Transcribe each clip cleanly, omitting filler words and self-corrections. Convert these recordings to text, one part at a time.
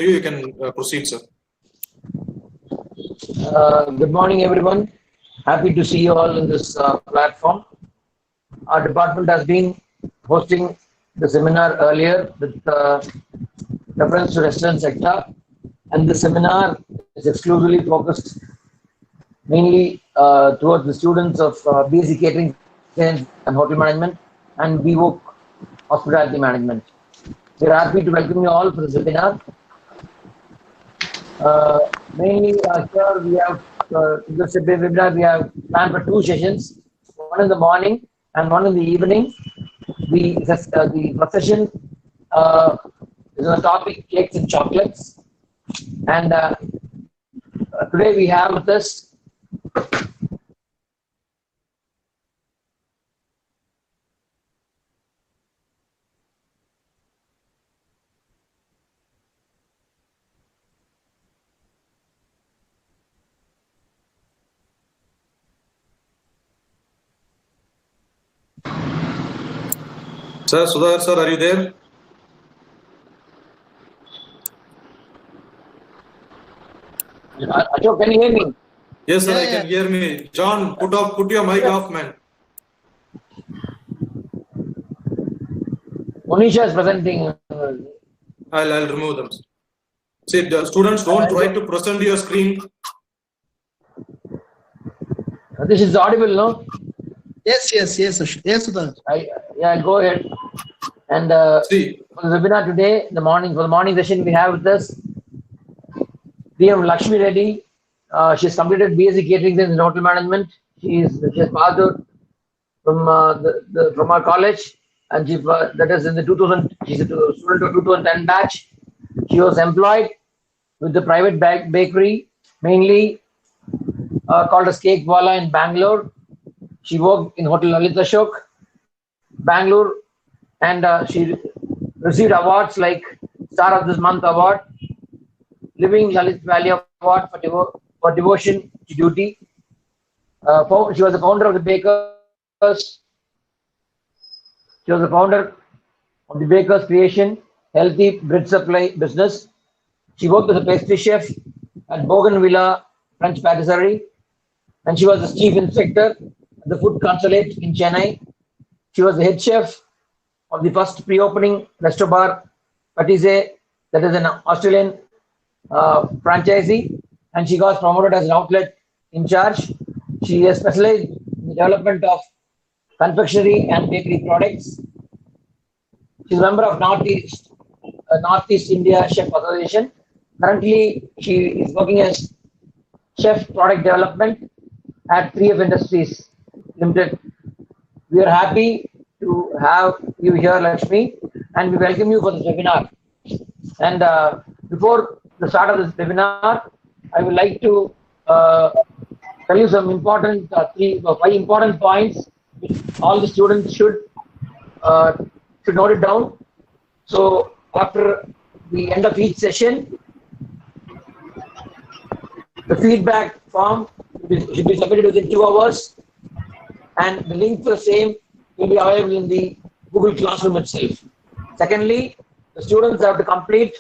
you. You can proceed, sir. Good morning, everyone. Happy to see you all in this platform. Our department has been hosting the seminar earlier with reference to restaurant sector, and the seminar is exclusively focused mainly towards the students of BSc Catering Science and Hotel Management and BVOC Hospitality Management. We are happy to welcome you all for the seminar. Mainly here we have this webinar we have planned for 2 sessions, one in the morning and one in the evening. The first session is on the topic cakes and chocolates, and today we have with us Sir, Sudhar, sir, are you there? Ashok, can you hear me? Yes, sir, I can hear me. John, put your mic off, man. Monisha is presenting. I'll remove them. See, the students don't try to present your screen. This is audible, no? Yes, Sudhar. Yeah, go ahead. And See, for the webinar today, for the morning session, we have with us DM Lakshmi Reddy. She's completed BSc Catering and Hotel Management. She has passed out from from our college, and that is in the 2000. She's a student of 2010 batch. She was employed with the private bakery, mainly called as Cake Wala in Bangalore. She worked in Hotel Lalit Ashok, Bangalore, and she received awards like Star of this Month Award, Living Lalit Valley Award for devotion to duty. She was the founder of the Bakers. She was the founder of the Bakers Creation Healthy Bread Supply business. She worked as a pastry chef at Bougainvillea French Patisserie, and she was the chief inspector at the Food Consulate in Chennai. She was the head chef of the first pre-opening Resto Bar Patisse, that is an Australian franchisee, and she got promoted as an outlet in charge. She has specialized in the development of confectionery and bakery products. She's a member of Northeast India Chef Association. Currently, she is working as chef product development at 3F Industries Limited. We are happy to have you here, Lakshmi, and we welcome you for this webinar. And before the start of this webinar, I would like to tell you some important 5 important points which all the students should note it down. So after the end of each session, the feedback form should be submitted within 2 hours, and the link for the same will be available in the Google Classroom itself. Secondly, the students have to complete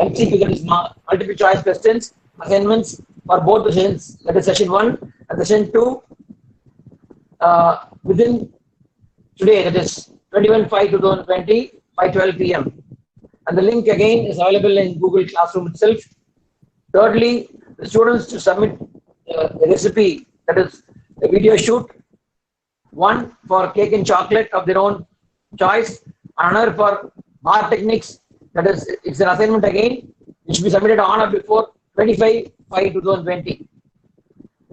MCQ, that is multiple choice questions, assignments for both the sessions, that is session 1 and session 2, within today, that is 21/5/2020 by 12 p.m. And the link again is available in Google Classroom itself. Thirdly, the students to submit a recipe, that is a video shoot, one for cake and chocolate of their own choice, another for bar techniques, that is it's an assignment again, which should be submitted on or before 25/5/2020.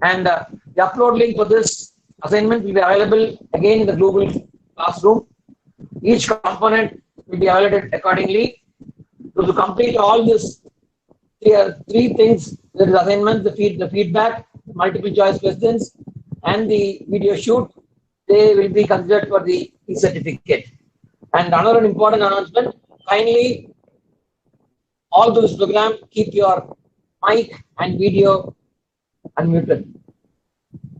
And the upload link for this assignment will be available again in the Google Classroom. Each component will be evaluated accordingly. So to complete all this, there are 3 things: there is assignment, the feedback, multiple choice questions, and the video shoot. They will be considered for the certificate. And another important announcement: kindly, all those program, keep your mic and video unmuted.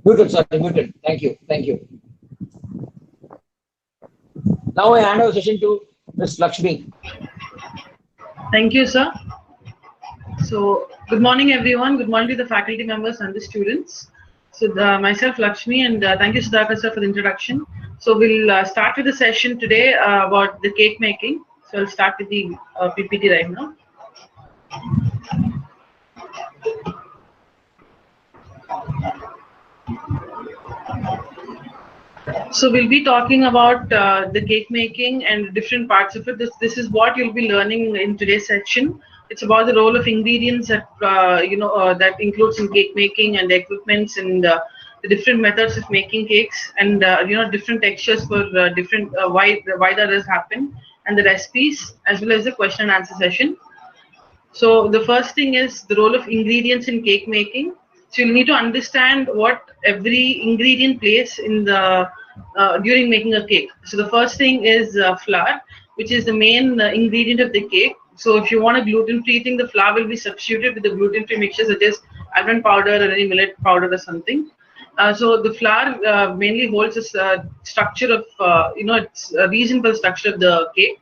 Muted. Thank you. Now I hand over session to Ms. Lakshmi. Thank you, sir. So, good morning, everyone. Good morning to the faculty members and the students. So, myself, Lakshmi, and thank you, Sudhakar sir, for the introduction. So, we'll start with the session today about the cake making. So, I'll start with the PPT right now. So we'll be talking about the cake making and different parts of it. This is what you'll be learning in today's section. It's about the role of ingredients that that includes in cake making and the equipments and the different methods of making cakes and different textures for different why that has happened, and the recipes as well as the question and answer session. So the first thing is the role of ingredients in cake making. So you'll need to understand what every ingredient plays in the during making a cake. So the first thing is flour, which is the main ingredient of the cake. So if you want a gluten-free thing, the flour will be substituted with the gluten-free mixture such as almond powder or any millet powder or something. So the flour mainly holds a structure of it's a reasonable structure of the cake.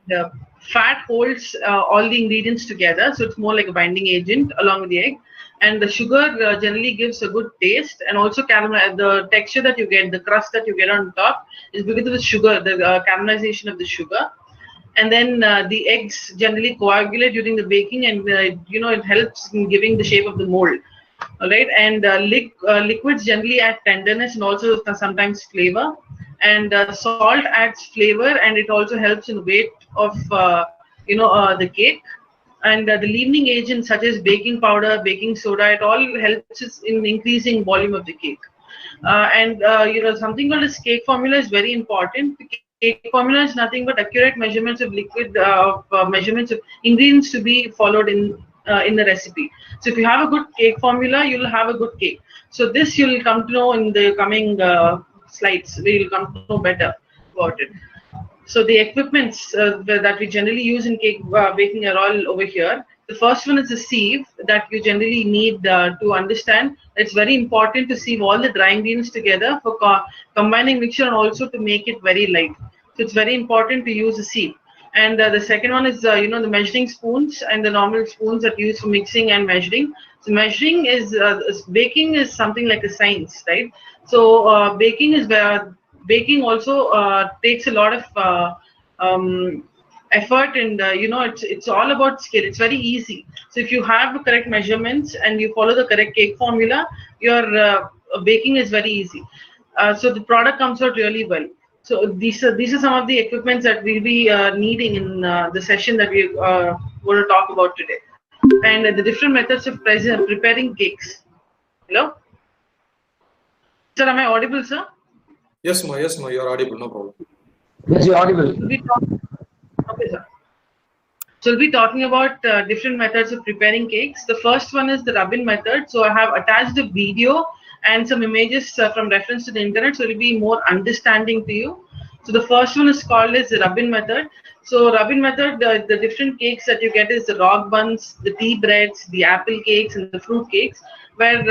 The fat holds all the ingredients together, so it's more like a binding agent along with the egg. And the sugar generally gives a good taste, and also caramel. The texture that you get, the crust that you get on top, is because of the sugar, the caramelization of the sugar. And then the eggs generally coagulate during the baking, and it helps in giving the shape of the mold. All right, and liquids generally add tenderness and also sometimes flavor. And salt adds flavor, and it also helps in the weight of the cake. And the leavening agents such as baking powder, baking soda, it all helps in increasing volume of the cake. Something called as cake formula is very important. The cake formula is nothing but accurate measurements of liquid, measurements of ingredients to be followed in the recipe. So if you have a good cake formula, you'll have a good cake. So this you'll come to know in the coming slides. We'll come to know better about it. So the equipments that we generally use in cake baking are all over here. The first one is a sieve that you generally need to understand. It's very important to sieve all the dry ingredients together for combining mixture and also to make it very light. So it's very important to use a sieve. And the second one is the measuring spoons and the normal spoons that you use for mixing and measuring. So measuring is baking is something like a science, right? So baking also takes a lot of effort, and it's all about skill. It's very easy. So if you have the correct measurements and you follow the correct cake formula, your baking is very easy. So the product comes out really well. So these are some of the equipments that we'll be needing in the session that we're going to talk about today, and the different methods of preparing cakes. Hello, sir, am I audible, sir? Yes, ma, you're audible, no problem. Yes, you're audible. Okay, sir. So we'll be talking about different methods of preparing cakes. The first one is the rub-in method. So I have attached a video and some images from reference to the internet, so it will be more understanding to you. So the first one is called as the rub-in method. So rub-in method, the different cakes that you get is the rock buns, the tea breads, the apple cakes, and the fruit cakes, where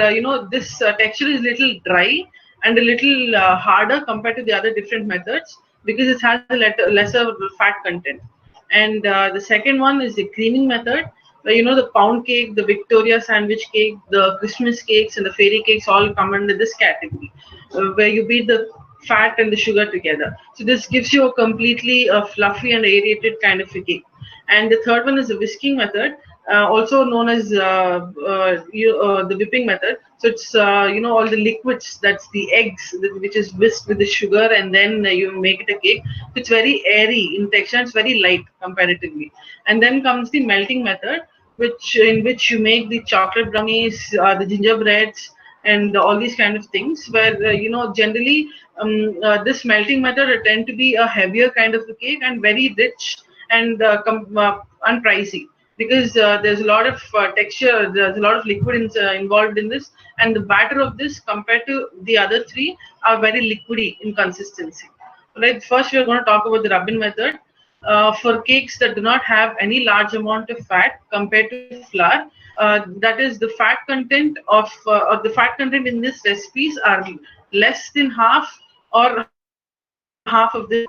this texture is little dry and a little harder compared to the other different methods because it has a lesser fat content. And the second one is the creaming method, where the pound cake, the Victoria sandwich cake, the Christmas cakes, and the fairy cakes all come under this category, where you beat the fat and the sugar together. So this gives you a completely fluffy and aerated kind of a cake. And the third one is the whisking method, also known as the whipping method. So it's all the liquids, that's the eggs, which is whisked with the sugar, and then you make it a cake. So it's very airy in texture, it's very light comparatively. And then comes the melting method, in which you make the chocolate brownies, the gingerbreads, and all these kind of things, where generally this melting method tend to be a heavier kind of a cake and very rich and pricey, because there's a lot of texture, there's a lot of liquid involved in this, and the batter of this compared to the other three are very liquidy in consistency. Right. First, we are going to talk about the rub-in method. For cakes that do not have any large amount of fat compared to flour, that is the fat content in this recipes are less than half or half of the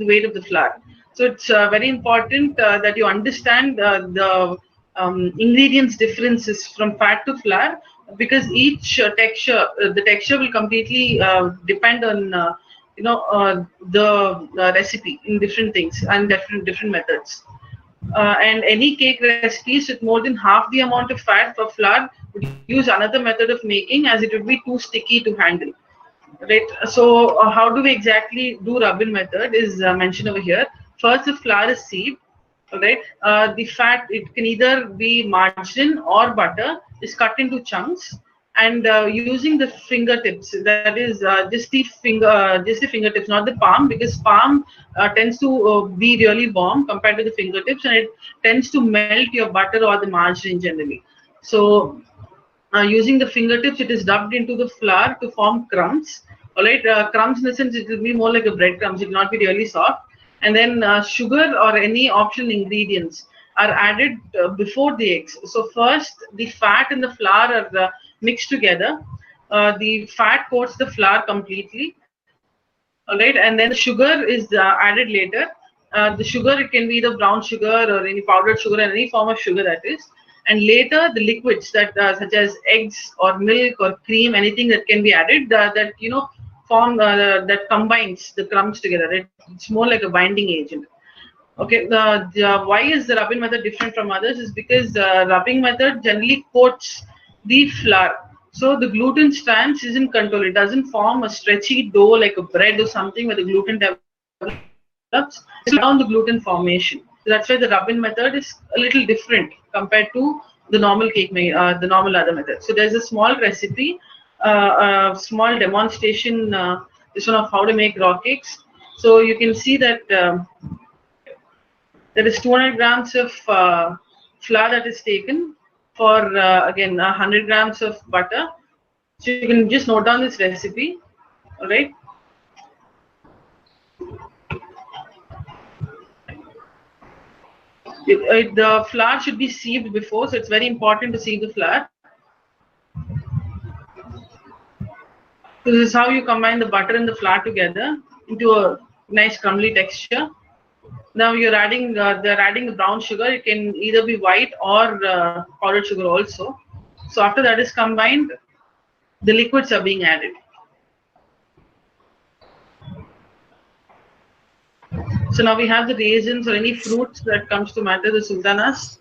weight of the flour. So it's very important that you understand the ingredients differences from fat to flour, because each texture, the texture will completely depend on the recipe in different things and different methods. And any cake recipes with more than half the amount of fat for flour would use another method of making, as it would be too sticky to handle. Right. So how do we exactly do rub-in method is mentioned over here. First, the flour is sieved. Right. The fat, it can either be margarine or butter, is cut into chunks, and using the fingertips, that is just the fingertips, not the palm, because palm tends to be really warm compared to the fingertips, and it tends to melt your butter or the margarine generally. So using the fingertips, it is dubbed into the flour to form crumbs. All right, crumbs in the sense it will be more like a breadcrumbs. It will not be really soft. And then sugar or any optional ingredients are added before the eggs. So first, the fat and the flour are mixed together. The fat coats the flour completely. All right, and then the sugar is added later. The sugar, it can be either brown sugar or any powdered sugar, and any form of sugar that is. And later, the liquids that such as eggs or milk or cream, anything that can be added that form that combines the crumbs together. It's more like a binding agent. Okay, why is the rubbing method different from others? Is because the rubbing method generally coats the flour, so the gluten strands is in control. It doesn't form a stretchy dough like a bread or something where the gluten develops. It's down the gluten formation. So that's why the rubbing method is a little different compared to the normal cake, the normal other method. So there's a small recipe, a small demonstration, this one of how to make raw cakes. So you can see that there is 200 grams of flour that is taken for again 100 grams of butter. So you can just note down this recipe. All right. The flour should be sieved before, so it's very important to sieve the flour. So this is how you combine the butter and the flour together into a nice crumbly texture. Now you're adding, they're adding the brown sugar. It can either be white or powdered sugar also. So after that is combined, the liquids are being added. So now we have the raisins or any fruits that comes to matter, the sultanas.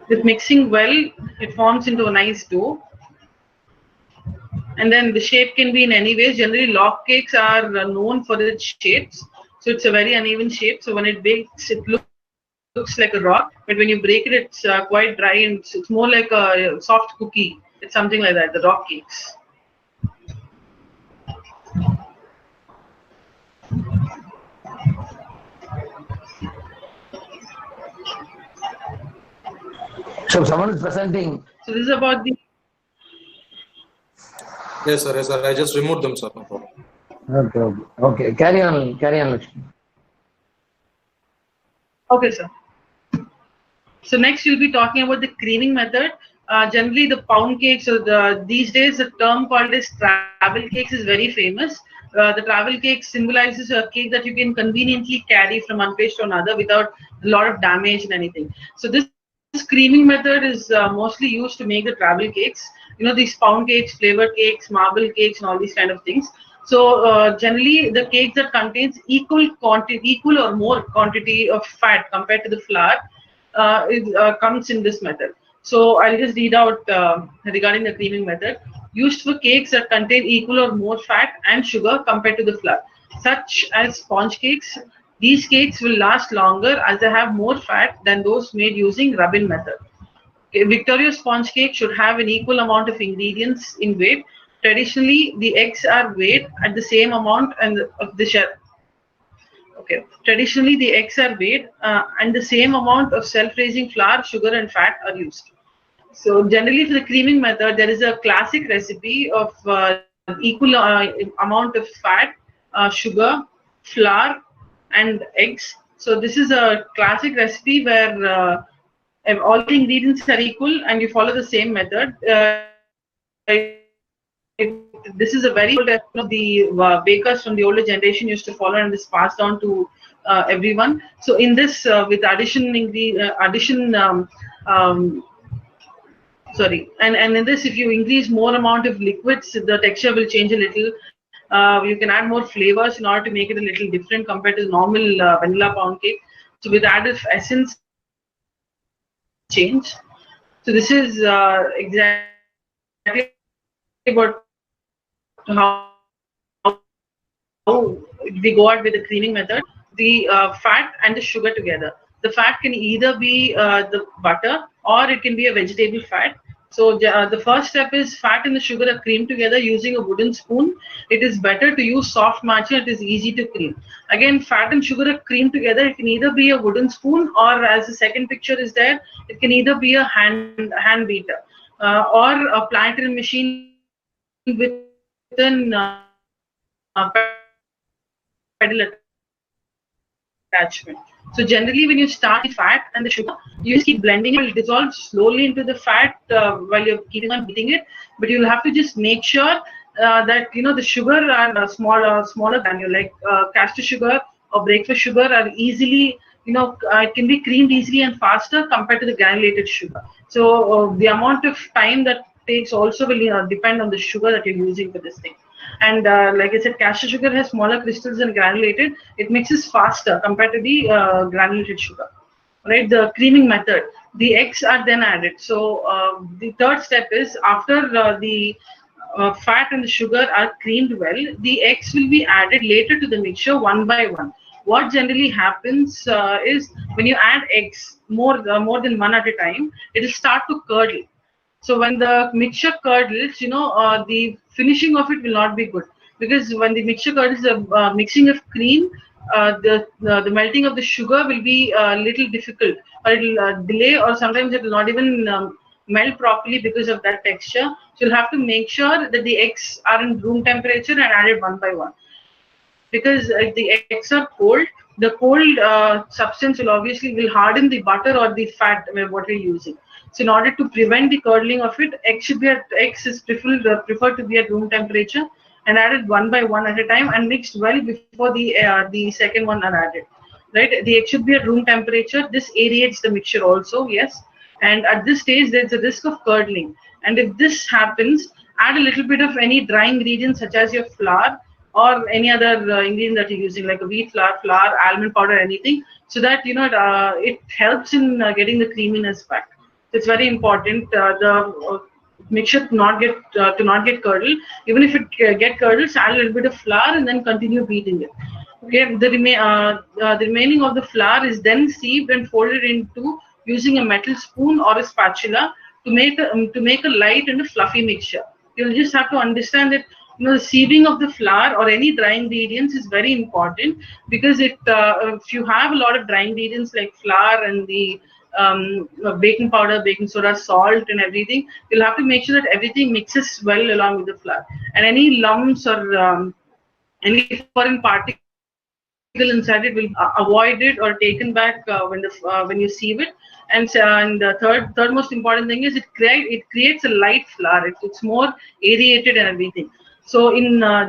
With mixing well, it forms into a nice dough. And then the shape can be in any ways. Generally, log cakes are known for its shapes. So it's a very uneven shape. So when it bakes, it looks like a rock. But when you break it, it's quite dry and it's more like a soft cookie. It's something like that, the rock cakes. So someone is presenting. So this is about the. Yes, sir. Yes, sir. I just removed them, sir. No problem. Okay. Carry on, Lakshmi. Okay, sir. So next we'll be talking about the creaming method. Generally, the pound cakes, or these days the term called as travel cakes is very famous. The travel cake symbolizes a cake that you can conveniently carry from one place to another without a lot of damage and anything. So this creaming method is mostly used to make the travel cakes. You know, these pound cakes, flavored cakes, marble cakes, and all these kind of things. So generally, the cake that contains equal or more quantity of fat compared to the flour comes in this method. So I'll just read out regarding the creaming method. Used for cakes that contain equal or more fat and sugar compared to the flour, such as sponge cakes. These cakes will last longer as they have more fat than those made using rub-in method. Okay, Victoria sponge cake should have an equal amount of ingredients in weight. Traditionally, the eggs are weighed at the same amount of the shell. Okay. Traditionally, the eggs are weighed and the same amount of self-raising flour, sugar, and fat are used. So generally, for the creaming method, there is a classic recipe of equal amount of fat, sugar, flour, and eggs. So this is a classic recipe where all the ingredients are equal and you follow the same method. This is a very old, the bakers from the older generation used to follow, and this passed on to everyone. So in this, with and in this, if you increase more amount of liquids, the texture will change a little. You can add more flavors in order to make it a little different compared to the normal vanilla pound cake. So with added essence change. So this is exactly about how we go out with the creaming method. The fat and the sugar together. The fat can either be the butter or it can be a vegetable fat. So the first step is fat and the sugar are creamed together using a wooden spoon. It is better to use soft margarine. It is easy to cream. Again, fat and sugar are creamed together. It can either be a wooden spoon or, as the second picture is there, it can either be a hand beater or a planetary machine with an pedal attachment. So generally, when you start the fat and the sugar, you just keep blending it. It will dissolve slowly into the fat while you're keeping on beating it. But you'll have to just make sure that the sugar are smaller granule, like castor sugar or breakfast sugar are easily, it can be creamed easily and faster compared to the granulated sugar. So the amount of time that takes also will depend on the sugar that you're using for this thing. And like I said, castor sugar has smaller crystals than granulated. It mixes faster compared to the granulated sugar. Right? The creaming method. The eggs are then added. So the third step is after the fat and the sugar are creamed well, the eggs will be added later to the mixture one by one. What generally happens is when you add eggs more than one at a time, it will start to curdle. So when the mixture curdles, the finishing of it will not be good, because when the mixture curdles, the mixing of cream, the melting of the sugar will be a little difficult, or it will delay, or sometimes it will not even melt properly because of that texture. So you'll have to make sure that the eggs are in room temperature and added one by one. Because if the eggs are cold, the cold substance will harden the butter or the fat what we're using. So in order to prevent the curdling of it, eggs is preferred to be at room temperature and added one by one at a time and mixed well before the second one are added. Right? The egg should be at room temperature. This aerates the mixture also, yes. And at this stage, there's a risk of curdling. And if this happens, add a little bit of any dry ingredients such as your flour or any other ingredient that you're using, like a wheat flour, almond powder, anything, so that it helps in getting the creaminess back. It's very important the mixture to not get curdled. Even if it get curdled, add a little bit of flour and then continue beating it. Okay, the remaining of the flour is then sieved and folded into using a metal spoon or a spatula to make a light and a fluffy mixture. You'll just have to understand that the sieving of the flour or any dry ingredients is very important, because if you have a lot of dry ingredients like flour and the baking powder, baking soda, salt and everything, you'll have to make sure that everything mixes well along with the flour, and any lumps or any foreign particle inside it will avoid it or taken back when you sieve it. And the third most important thing is it creates a light flour. It's more aerated and everything. So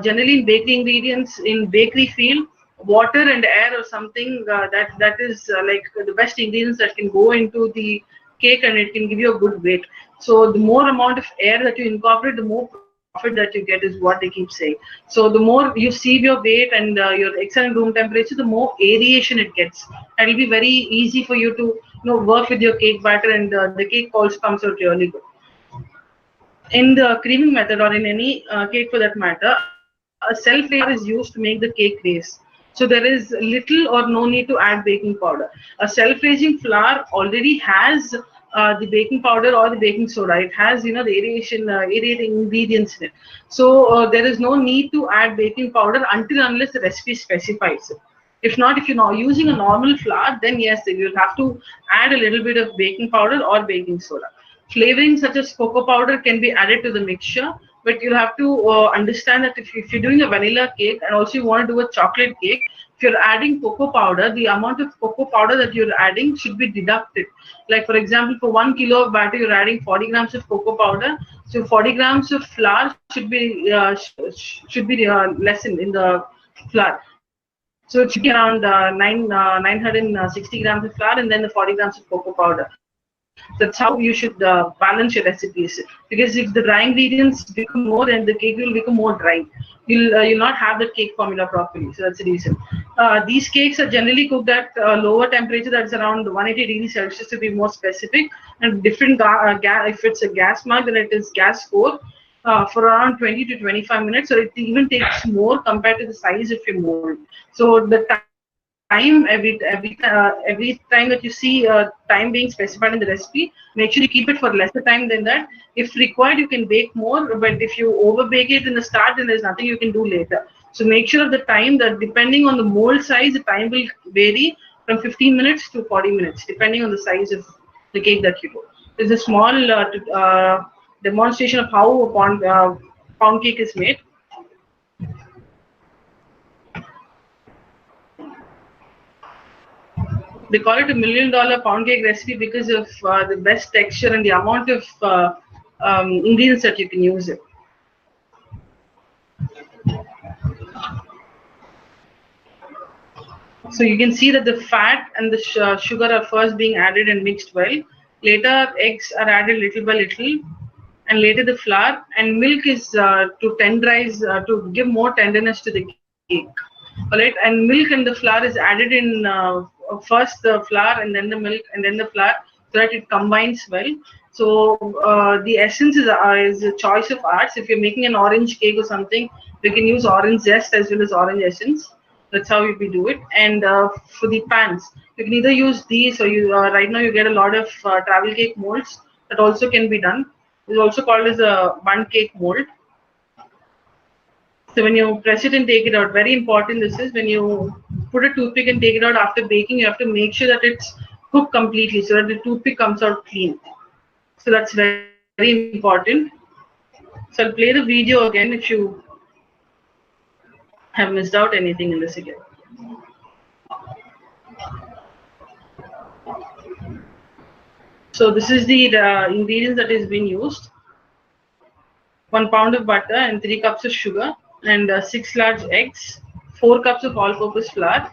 generally in bakery ingredients, in bakery field, water and air or something that is like the best ingredients that can go into the cake, and it can give you a good weight. So the more amount of air that you incorporate, the more profit that you get, is what they keep saying. So the more you sieve your weight and your excellent room temperature, the more aeration it gets, and it'll be very easy for you to work with your cake batter, and the cake also comes out really good. In the creaming method, or in any cake for that matter, a self-layer is used to make the cake base. So there is little or no need to add baking powder. A self-raising flour already has the baking powder or the baking soda. It has the aerating ingredients in it. So there is no need to add baking powder unless the recipe specifies it. If not, if you're not using a normal flour, then yes, you'll have to add a little bit of baking powder or baking soda. Flavoring such as cocoa powder can be added to the mixture, but you'll have to understand that if you're doing a vanilla cake and also you want to do a chocolate cake, if you're adding cocoa powder, the amount of cocoa powder that you're adding should be deducted. Like for example, for 1 kilo of batter, you're adding 40 grams of cocoa powder. So 40 grams of flour should be lessened in the flour. So it should be around 960 grams of flour and then the 40 grams of cocoa powder. That's how you should balance your recipes. Because if the dry ingredients become more, then the cake will become more dry. You'll not have the cake formula properly. So that's the reason. These cakes are generally cooked at lower temperature, that's around 180 degrees Celsius to be more specific. And different if it's a gas mug, then it is gas 4 for around 20 to 25 minutes. So it even takes more compared to the size of your mold. So the time every time that you see time being specified in the recipe, make sure you keep it for lesser time than that. If required, you can bake more, but if you over bake it in the start, then there's nothing you can do later. So make sure of the time, that depending on the mold size, the time will vary from 15 minutes to 40 minutes, depending on the size of the cake that you do. There's a small demonstration of how a pound cake is made. They call it $1 million pound cake recipe because of the best texture and the amount of ingredients that you can use it. So you can see that the fat and the sugar are first being added and mixed well. Later, eggs are added little by little, and later the flour and milk is to tenderize, to give more tenderness to the cake. All right, and milk and the flour is added in first the flour and then the milk and then the flour, so that it combines well. So the essence is a choice of arts. If you're making an orange cake or something, you can use orange zest as well as orange essence. That's how we do it. And for the pans, you can either use these, or you right now you get a lot of travel cake molds that also can be done. It's also called as a bun cake mold. So when you press it and take it out, very important this is, when you put a toothpick and take it out after baking, you have to make sure that it's cooked completely so that the toothpick comes out clean. So that's very, very important. So I'll play the video again if you have missed out anything in this again. So this is the ingredients that is being used. 1 pound of butter and 3 cups of sugar, and 6 large eggs, 4 cups of all-purpose flour,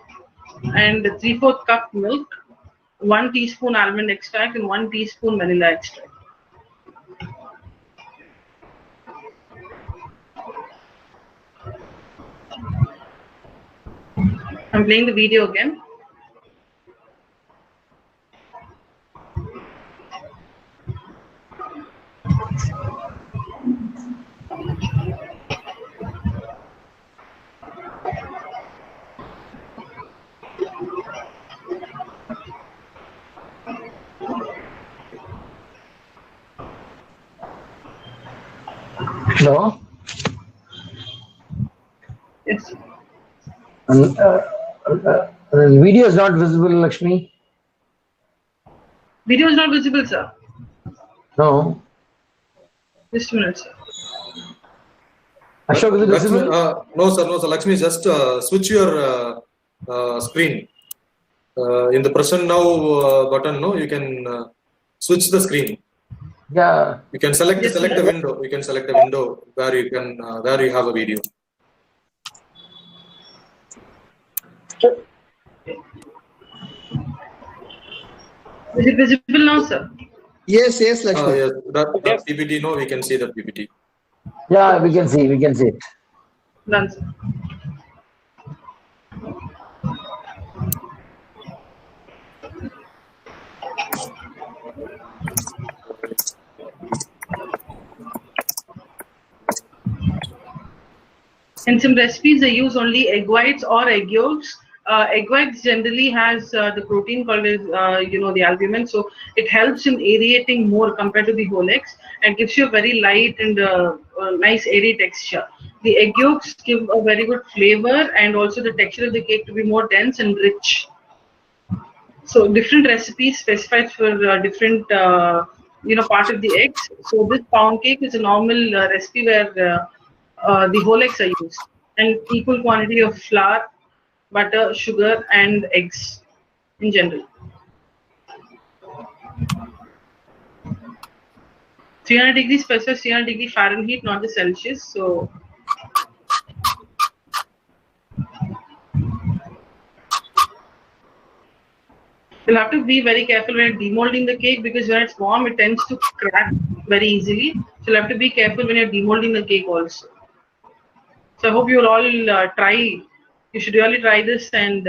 and 3/4 cup milk, 1 teaspoon almond extract, and 1 teaspoon vanilla extract. I'm playing the video again. Hello? Yes. The video is not visible, Lakshmi. Video is not visible, sir. No. Just a minute, sir. Ashok, is it Lakshmi, visible? no, sir. Lakshmi, just switch your screen. In the present now button, no, you can switch the screen. Yeah. You can select a window. You can select a window where you can where you have a video. Is it visible now, sir? Yes, yes, Lakshmi. Yes, that PPT. No, we can see the PPT. Yeah, we can see it. Done, sir. In some recipes, they use only egg whites or egg yolks. Egg whites generally has the protein called as, the albumin, so it helps in aerating more compared to the whole eggs, and gives you a very light and nice airy texture. The egg yolks give a very good flavor, and also the texture of the cake to be more dense and rich. So different recipes specified for different part of the eggs. So this pound cake is a normal recipe where the whole eggs are used, and equal quantity of flour, butter, sugar, and eggs in general. 300 degrees Celsius, 300 degree Fahrenheit, not the Celsius. So You'll have to be very careful when you're demolding the cake, because when it's warm, it tends to crack very easily. So you'll have to be careful when you're demolding the cake also. So I hope you'll all try. You should really try this and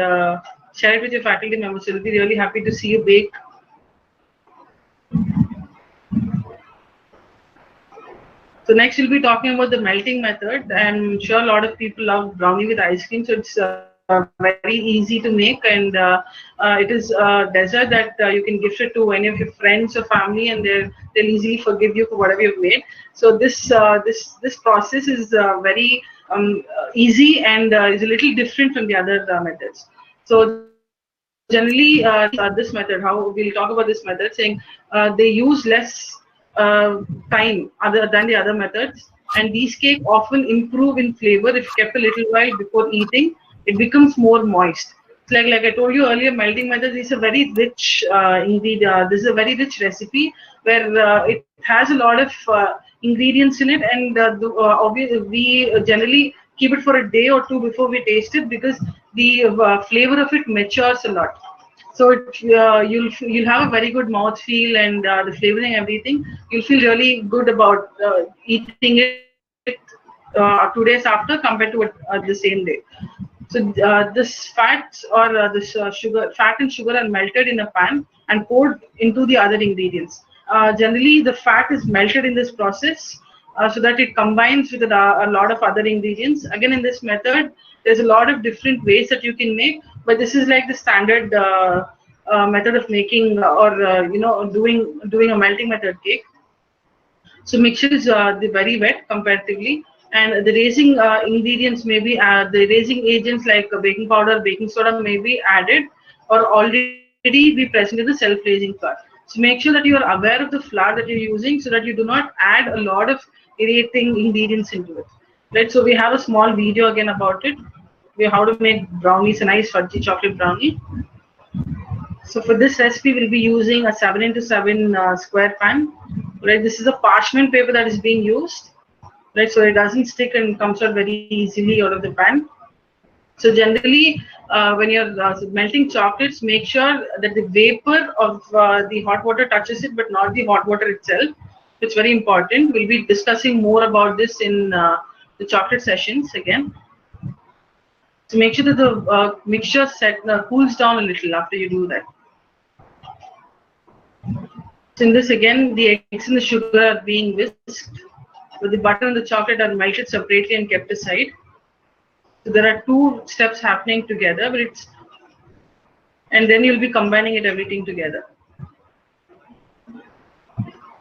share it with your faculty members. They'll be really happy to see you bake. So next we'll be talking about the melting method. I'm sure a lot of people love brownie with ice cream, so it's very easy to make, and it is a dessert that you can gift it to any of your friends or family, and they'll easily forgive you for whatever you've made. So this process is very easy and is a little different from the other methods. So generally, this method, how we'll talk about this method, saying they use less time other than the other methods, and these cake often improve in flavor if kept a little while before eating. It becomes more moist. It's like I told you earlier, melting method is a very rich ingredient. This is a very rich recipe where it has a lot of ingredients in it, and obviously we generally keep it for a day or two before we taste it, because the flavor of it matures a lot. So you'll have a very good mouth feel, and the flavoring, everything. You'll feel really good about eating it 2 days after compared to the same day. So this fat or this fat and sugar are melted in a pan and poured into the other ingredients. Generally, the fat is melted in this process so that it combines with a lot of other ingredients. Again, in this method, there's a lot of different ways that you can make, but this is like the standard method of making or doing a melting method cake. So mixture is very wet comparatively, and the raising ingredients may be the raising agents like baking powder, baking soda may be added or already be present in the self-raising flour. So make sure that you are aware of the flour that you're using, so that you do not add a lot of irritating ingredients into it. Right. So we have a small video again about it. How to make brownies, a nice fudgy chocolate brownie. So for this recipe, we'll be using a 7x7 square pan. Right. This is a parchment paper that is being used. Right, so it doesn't stick and comes out very easily out of the pan. So generally, when you're melting chocolates, make sure that the vapor of the hot water touches it, but not the hot water itself. It's very important. We'll be discussing more about this in the chocolate sessions again. So make sure that the mixture cools down a little after you do that. So in this again, the eggs and the sugar are being whisked. But the butter and the chocolate are melted separately and kept aside. So there are two steps happening together, and then you'll be combining everything together.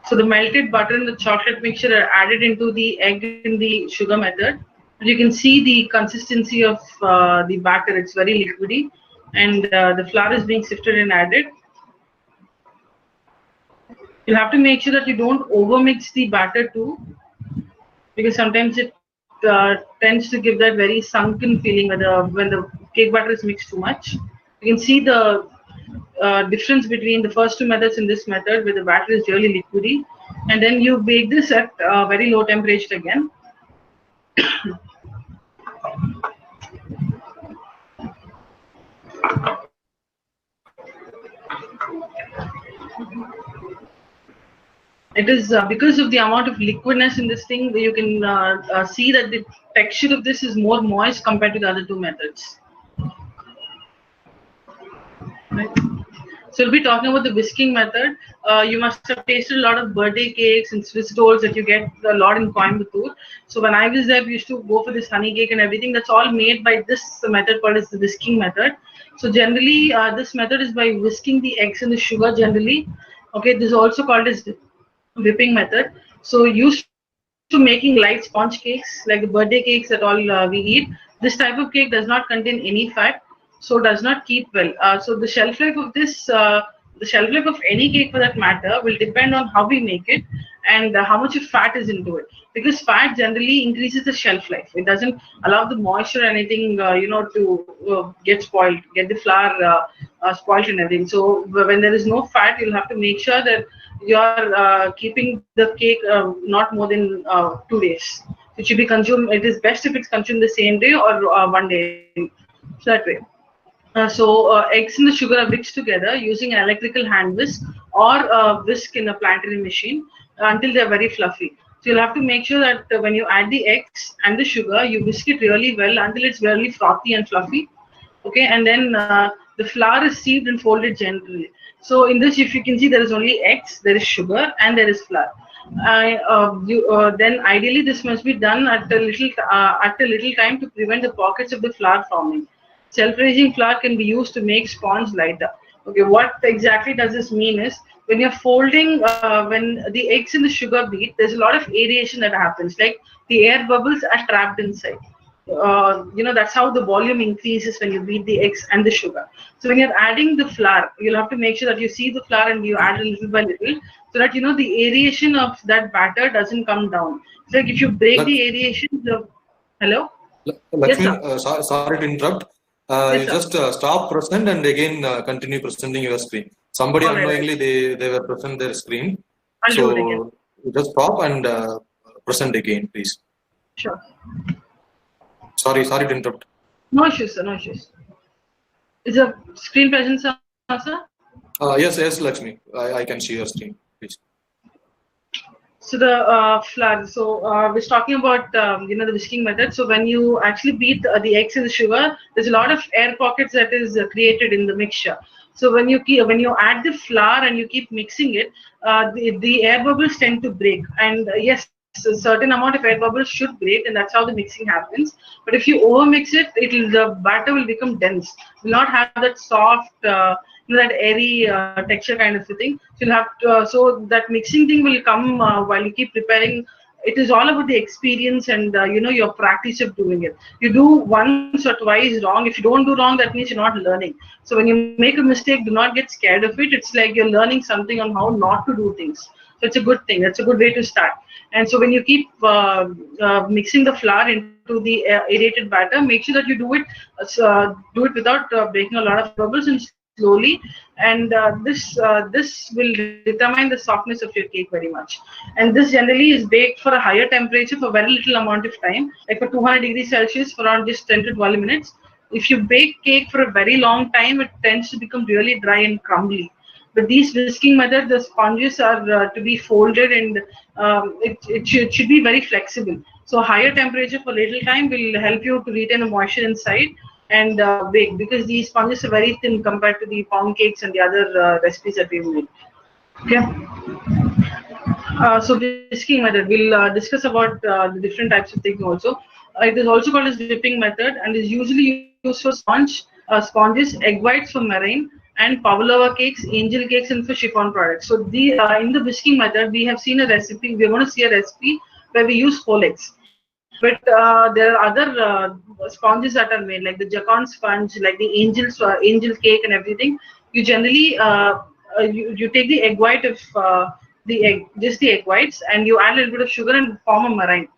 So the melted butter and the chocolate mixture are added into the egg and the sugar method. You can see the consistency of the batter. It's very liquidy, and the flour is being sifted and added. You'll have to make sure that you don't overmix the batter too, because sometimes it tends to give that very sunken feeling when the cake batter is mixed too much. You can see the difference between the first two methods and this method, where the batter is really liquidy, and then you bake this at very low temperature again. It is because of the amount of liquidness in this thing, you can see that the texture of this is more moist compared to the other two methods. Right. So we'll be talking about the whisking method. You must have tasted a lot of birthday cakes and Swiss rolls that you get a lot in Coimbatore. So when I was there, we used to go for this honey cake and everything. That's all made by this method called as the whisking method. So generally, this method is by whisking the eggs and the sugar generally. Okay, this is also called as whipping method. So used to making light sponge cakes like the birthday cakes that all we eat. This type of cake does not contain any fat, so does not keep well. So the shelf life of this, the shelf life of any cake for that matter, will depend on how we make it and how much of fat is into it. Because fat generally increases the shelf life. It doesn't allow the moisture or anything, to get spoiled, get the flour spoiled and everything. So when there is no fat, you'll have to make sure that you're keeping the cake not more than 2 days. It should be consumed. It is best if it's consumed the same day or one day. So that way. Eggs and the sugar are mixed together using an electrical hand whisk or a whisk in a planetary machine until they're very fluffy. So you'll have to make sure that when you add the eggs and the sugar, you whisk it really well until it's really frothy and fluffy. Okay, and then the flour is sieved and folded gently. So in this, if you can see, there is only eggs, there is sugar, and there is flour. Then ideally this must be done at a little time to prevent the pockets of the flour forming. Self-raising flour can be used to make sponge lighter. Okay, what exactly does this mean is when you're folding, when the eggs and the sugar beat, there's a lot of aeration that happens, like the air bubbles are trapped inside. That's how the volume increases when you beat the eggs and the sugar. So when you're adding the flour, you'll have to make sure that you see the flour and you add it little by little, so that the aeration of that batter doesn't come down. So like if you break the aeration, hello. Lakshmi, Yes, sir. sorry to interrupt. Yes, You sir. just stop present and again continue presenting your screen. Somebody All right, unknowingly they were present their screen. I'll do it again. So you just stop and present again, please. Sure. Sorry to interrupt. No issues, sir. No issues. Is the screen present, sir? Yes, Lakshmi. I can see your screen, please. So the flour. So we're talking about the whisking method. So when you actually beat the eggs and the sugar, there's a lot of air pockets that is created in the mixture. So when you add the flour and you keep mixing it, the air bubbles tend to break. And yes, a certain amount of air bubbles should break, and that's how the mixing happens. But if you overmix it, the batter will become dense. Will not have that soft. That airy texture kind of a thing. So you'll have to, so that mixing thing will come while you keep preparing. It is all about the experience and your practice of doing it. You do once or twice wrong. If you don't do wrong, that means you're not learning. So when you make a mistake, do not get scared of it. It's like you're learning something on how not to do things. So it's a good thing. That's a good way to start. And so when you keep mixing the flour into the aerated batter, make sure that you do it without breaking a lot of bubbles and slowly, and this will determine the softness of your cake very much. And this generally is baked for a higher temperature for very little amount of time, like for 200 degrees Celsius for around just 10 to 12 minutes. If you bake cake for a very long time, it tends to become really dry and crumbly. But these whisking method, the sponges are to be folded, and it should be very flexible. So higher temperature for little time will help you to retain the moisture inside and bake, because these sponges are very thin compared to the pound cakes and the other recipes that we've made. Okay. So whisking method, we'll discuss about the different types of things also. It is also called as whipping method and is usually used for sponges, egg whites for meringue, and pavlova cakes, angel cakes, and for chiffon products. So in the whisking method, we have seen a recipe. We're going to see a recipe where we use whole eggs. But there are other sponges that are made, like the Jacon sponge, like the angel cake and everything. You generally you take the egg white of just the egg whites, and you add a little bit of sugar and form a meringue.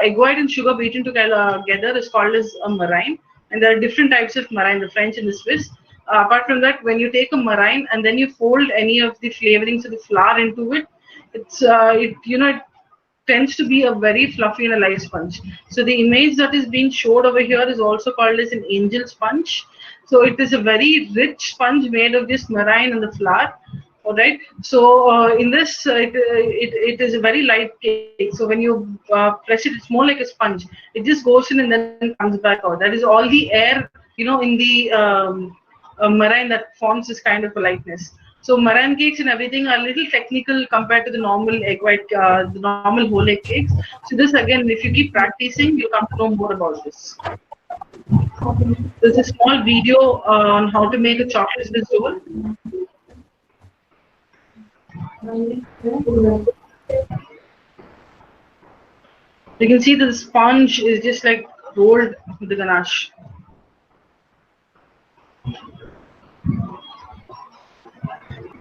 Egg white and sugar beaten together is called as a meringue, and there are different types of meringue, the French and the Swiss. Apart from that, when you take a meringue and then you fold any of the flavorings of the flour into it, it tends to be a very fluffy and a light sponge. So the image that is being showed over here is also called as an angel sponge. So it is a very rich sponge made of this meringue and the flour. All right. So in this, it is a very light cake. So when you press it, it's more like a sponge. It just goes in and then comes back out. That is all the air, in the meringue that forms this kind of a lightness. So meringue cakes and everything are a little technical compared to the normal egg white, the normal whole egg cakes. So this again, if you keep practicing, you'll come to know more about this. There's a small video on how to make a chocolate Swiss roll. You can see the sponge is just like rolled with the ganache.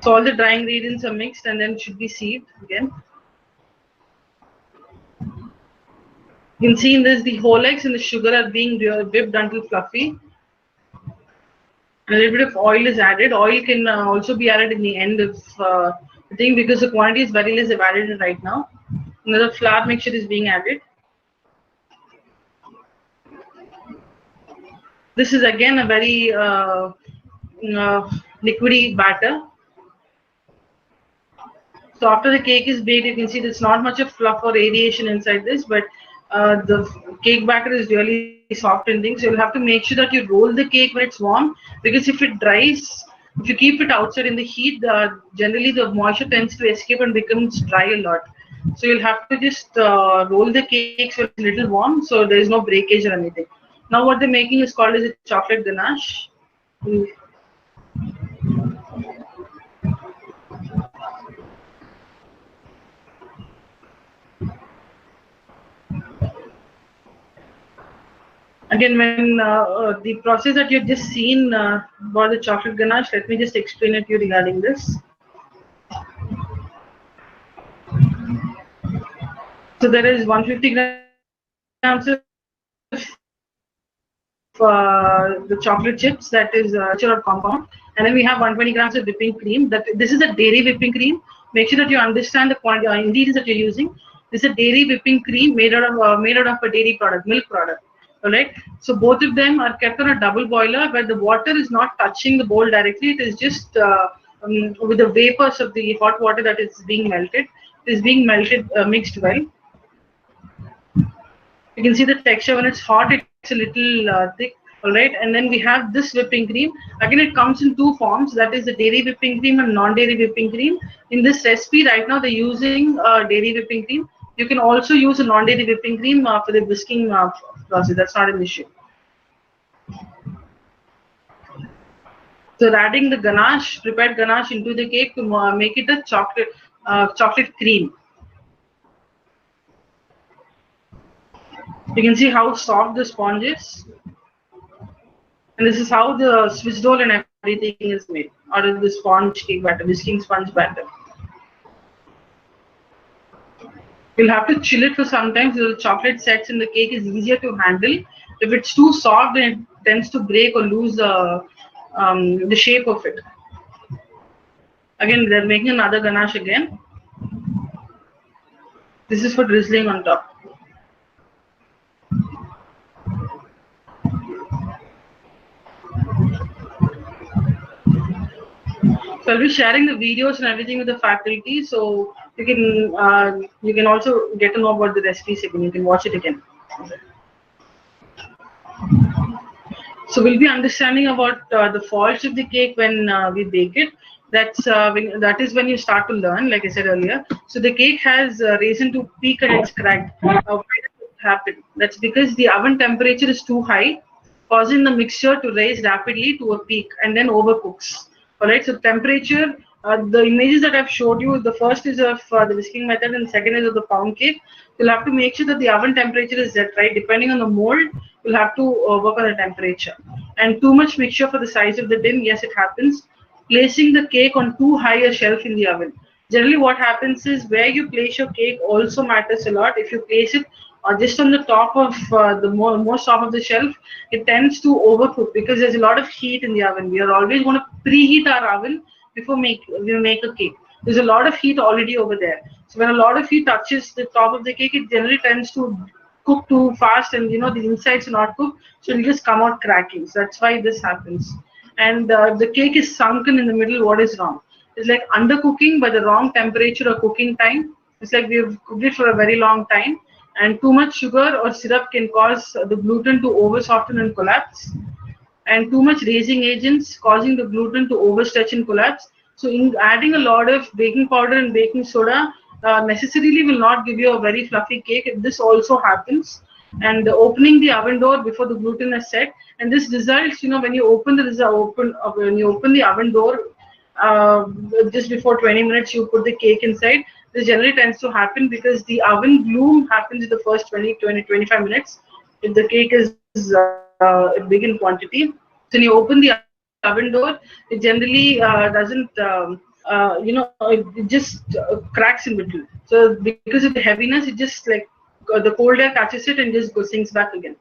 So all the dry ingredients are mixed and then it should be sieved again. You can see in this the whole eggs and the sugar are being whipped until fluffy. And a little bit of oil is added. Oil can also be added in the end of the thing, because the quantity is very less. I've added it right now. Another flour mixture is being added. This is again a very liquidy batter. So after the cake is baked, you can see there's not much of fluff or radiation inside this, but the cake batter is really soft and things. So you'll have to make sure that you roll the cake when it's warm, because if it dries, if you keep it outside in the heat, generally the moisture tends to escape and becomes dry a lot. So you'll have to just roll the cakes when it's a little warm, so there is no breakage or anything. Now what they're making is called as a chocolate ganache. Again, when the process that you've just seen for the chocolate ganache, let me just explain it to you regarding this. So there is 150 grams of the chocolate chips, that is natural compound, and then we have 120 grams of whipping cream. That this is a dairy whipping cream. Make sure that you understand the ingredients that you're using. This is a dairy whipping cream made out of a dairy product, milk product. Alright, so both of them are kept on a double boiler where the water is not touching the bowl directly. It is just with the vapors of the hot water that is being melted. It is being melted, mixed well. You can see the texture when it's hot, it's a little thick. Alright, and then we have this whipping cream. Again, it comes in two forms, that is the dairy whipping cream and non-dairy whipping cream. In this recipe right now, they're using dairy whipping cream. You can also use a non-dairy whipping cream for the whisking process. That's not an issue. So adding the ganache, prepared ganache into the cake to make it a chocolate cream. You can see how soft the sponge is. And this is how the Swiss roll and everything is made out of the sponge cake batter, whisking sponge batter. You'll have to chill it for some time so the chocolate sets in the cake is easier to handle. If it's too soft, then it tends to break or lose the shape of it. Again, they're making another ganache again. This is for drizzling on top. So I'll be sharing the videos and everything with the faculty, so you can also get to know about the recipes again. You can watch it again. So we'll be understanding about the faults of the cake when we bake it. That is when you start to learn, like I said earlier. So the cake has risen to peak and it's cracked. Why does it happen? That's because the oven temperature is too high, causing the mixture to rise rapidly to a peak and then overcooks. Alright, so temperature, the images that I've showed you, the first is of the whisking method and the second is of the pound cake. You'll have to make sure that the oven temperature is set right. Depending on the mold, you'll have to work on the temperature. And too much mixture for the size of the tin, yes, it happens. Placing the cake on too high a shelf in the oven. Generally what happens is where you place your cake also matters a lot. If you place it just on the top of the most top of the shelf, it tends to overcook because there's a lot of heat in the oven. We are always going to preheat our oven before we make a cake. There's a lot of heat already over there. So when a lot of heat touches the top of the cake, it generally tends to cook too fast, and the insides are not cooked, so it'll just come out cracking. So that's why this happens. And the cake is sunken in the middle. What is wrong? It's like undercooking by the wrong temperature or cooking time. It's like we've cooked it for a very long time. And too much sugar or syrup can cause the gluten to over soften and collapse, and too much raising agents causing the gluten to overstretch and collapse. So adding a lot of baking powder and baking soda necessarily will not give you a very fluffy cake. This also happens. And opening the oven door before the gluten is set, and this results, when you open the oven door just before 20 minutes, you put the cake inside. This generally tends to happen because the oven bloom happens in the first 25 minutes if the cake is big in quantity. So when you open the oven door, it generally doesn't, it just cracks in between. So because of the heaviness, it just like the cold air catches it and just sinks back again.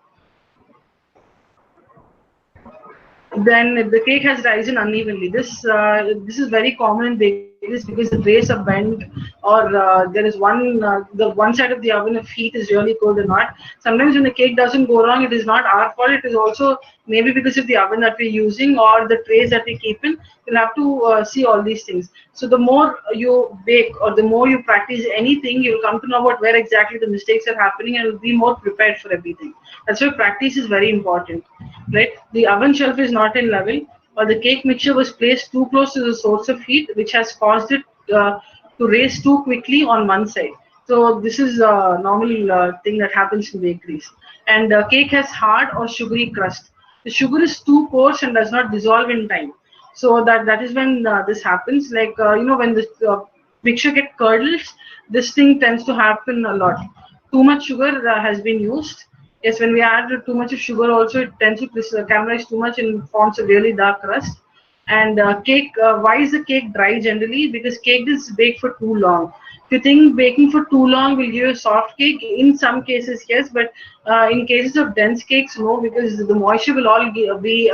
Then the cake has risen unevenly. This is very common in is because the trays are bent, or there is the one side of the oven of heat is really cold or not. Sometimes when the cake doesn't go wrong, it is not our fault. It is also maybe because of the oven that we're using or the trays that we keep in. You'll have to see all these things. So the more you bake or the more you practice anything, you'll come to know about where exactly the mistakes are happening, and you'll be more prepared for everything. That's why practice is very important, right? The oven shelf is not in level, or the cake mixture was placed too close to the source of heat, which has caused it to raise too quickly on one side. So this is a normal thing that happens in bakeries. And cake has hard or sugary crust. The sugar is too coarse and does not dissolve in time. So that is when this happens. Like when the mixture gets curdles, this thing tends to happen a lot. Too much sugar has been used. Yes, when we add too much of sugar, also it tends to caramelize too much and forms a really dark crust. And cake, why is the cake dry generally? Because cake is baked for too long. If you think baking for too long will give you a soft cake, in some cases yes, but in cases of dense cakes, no, because the moisture will all be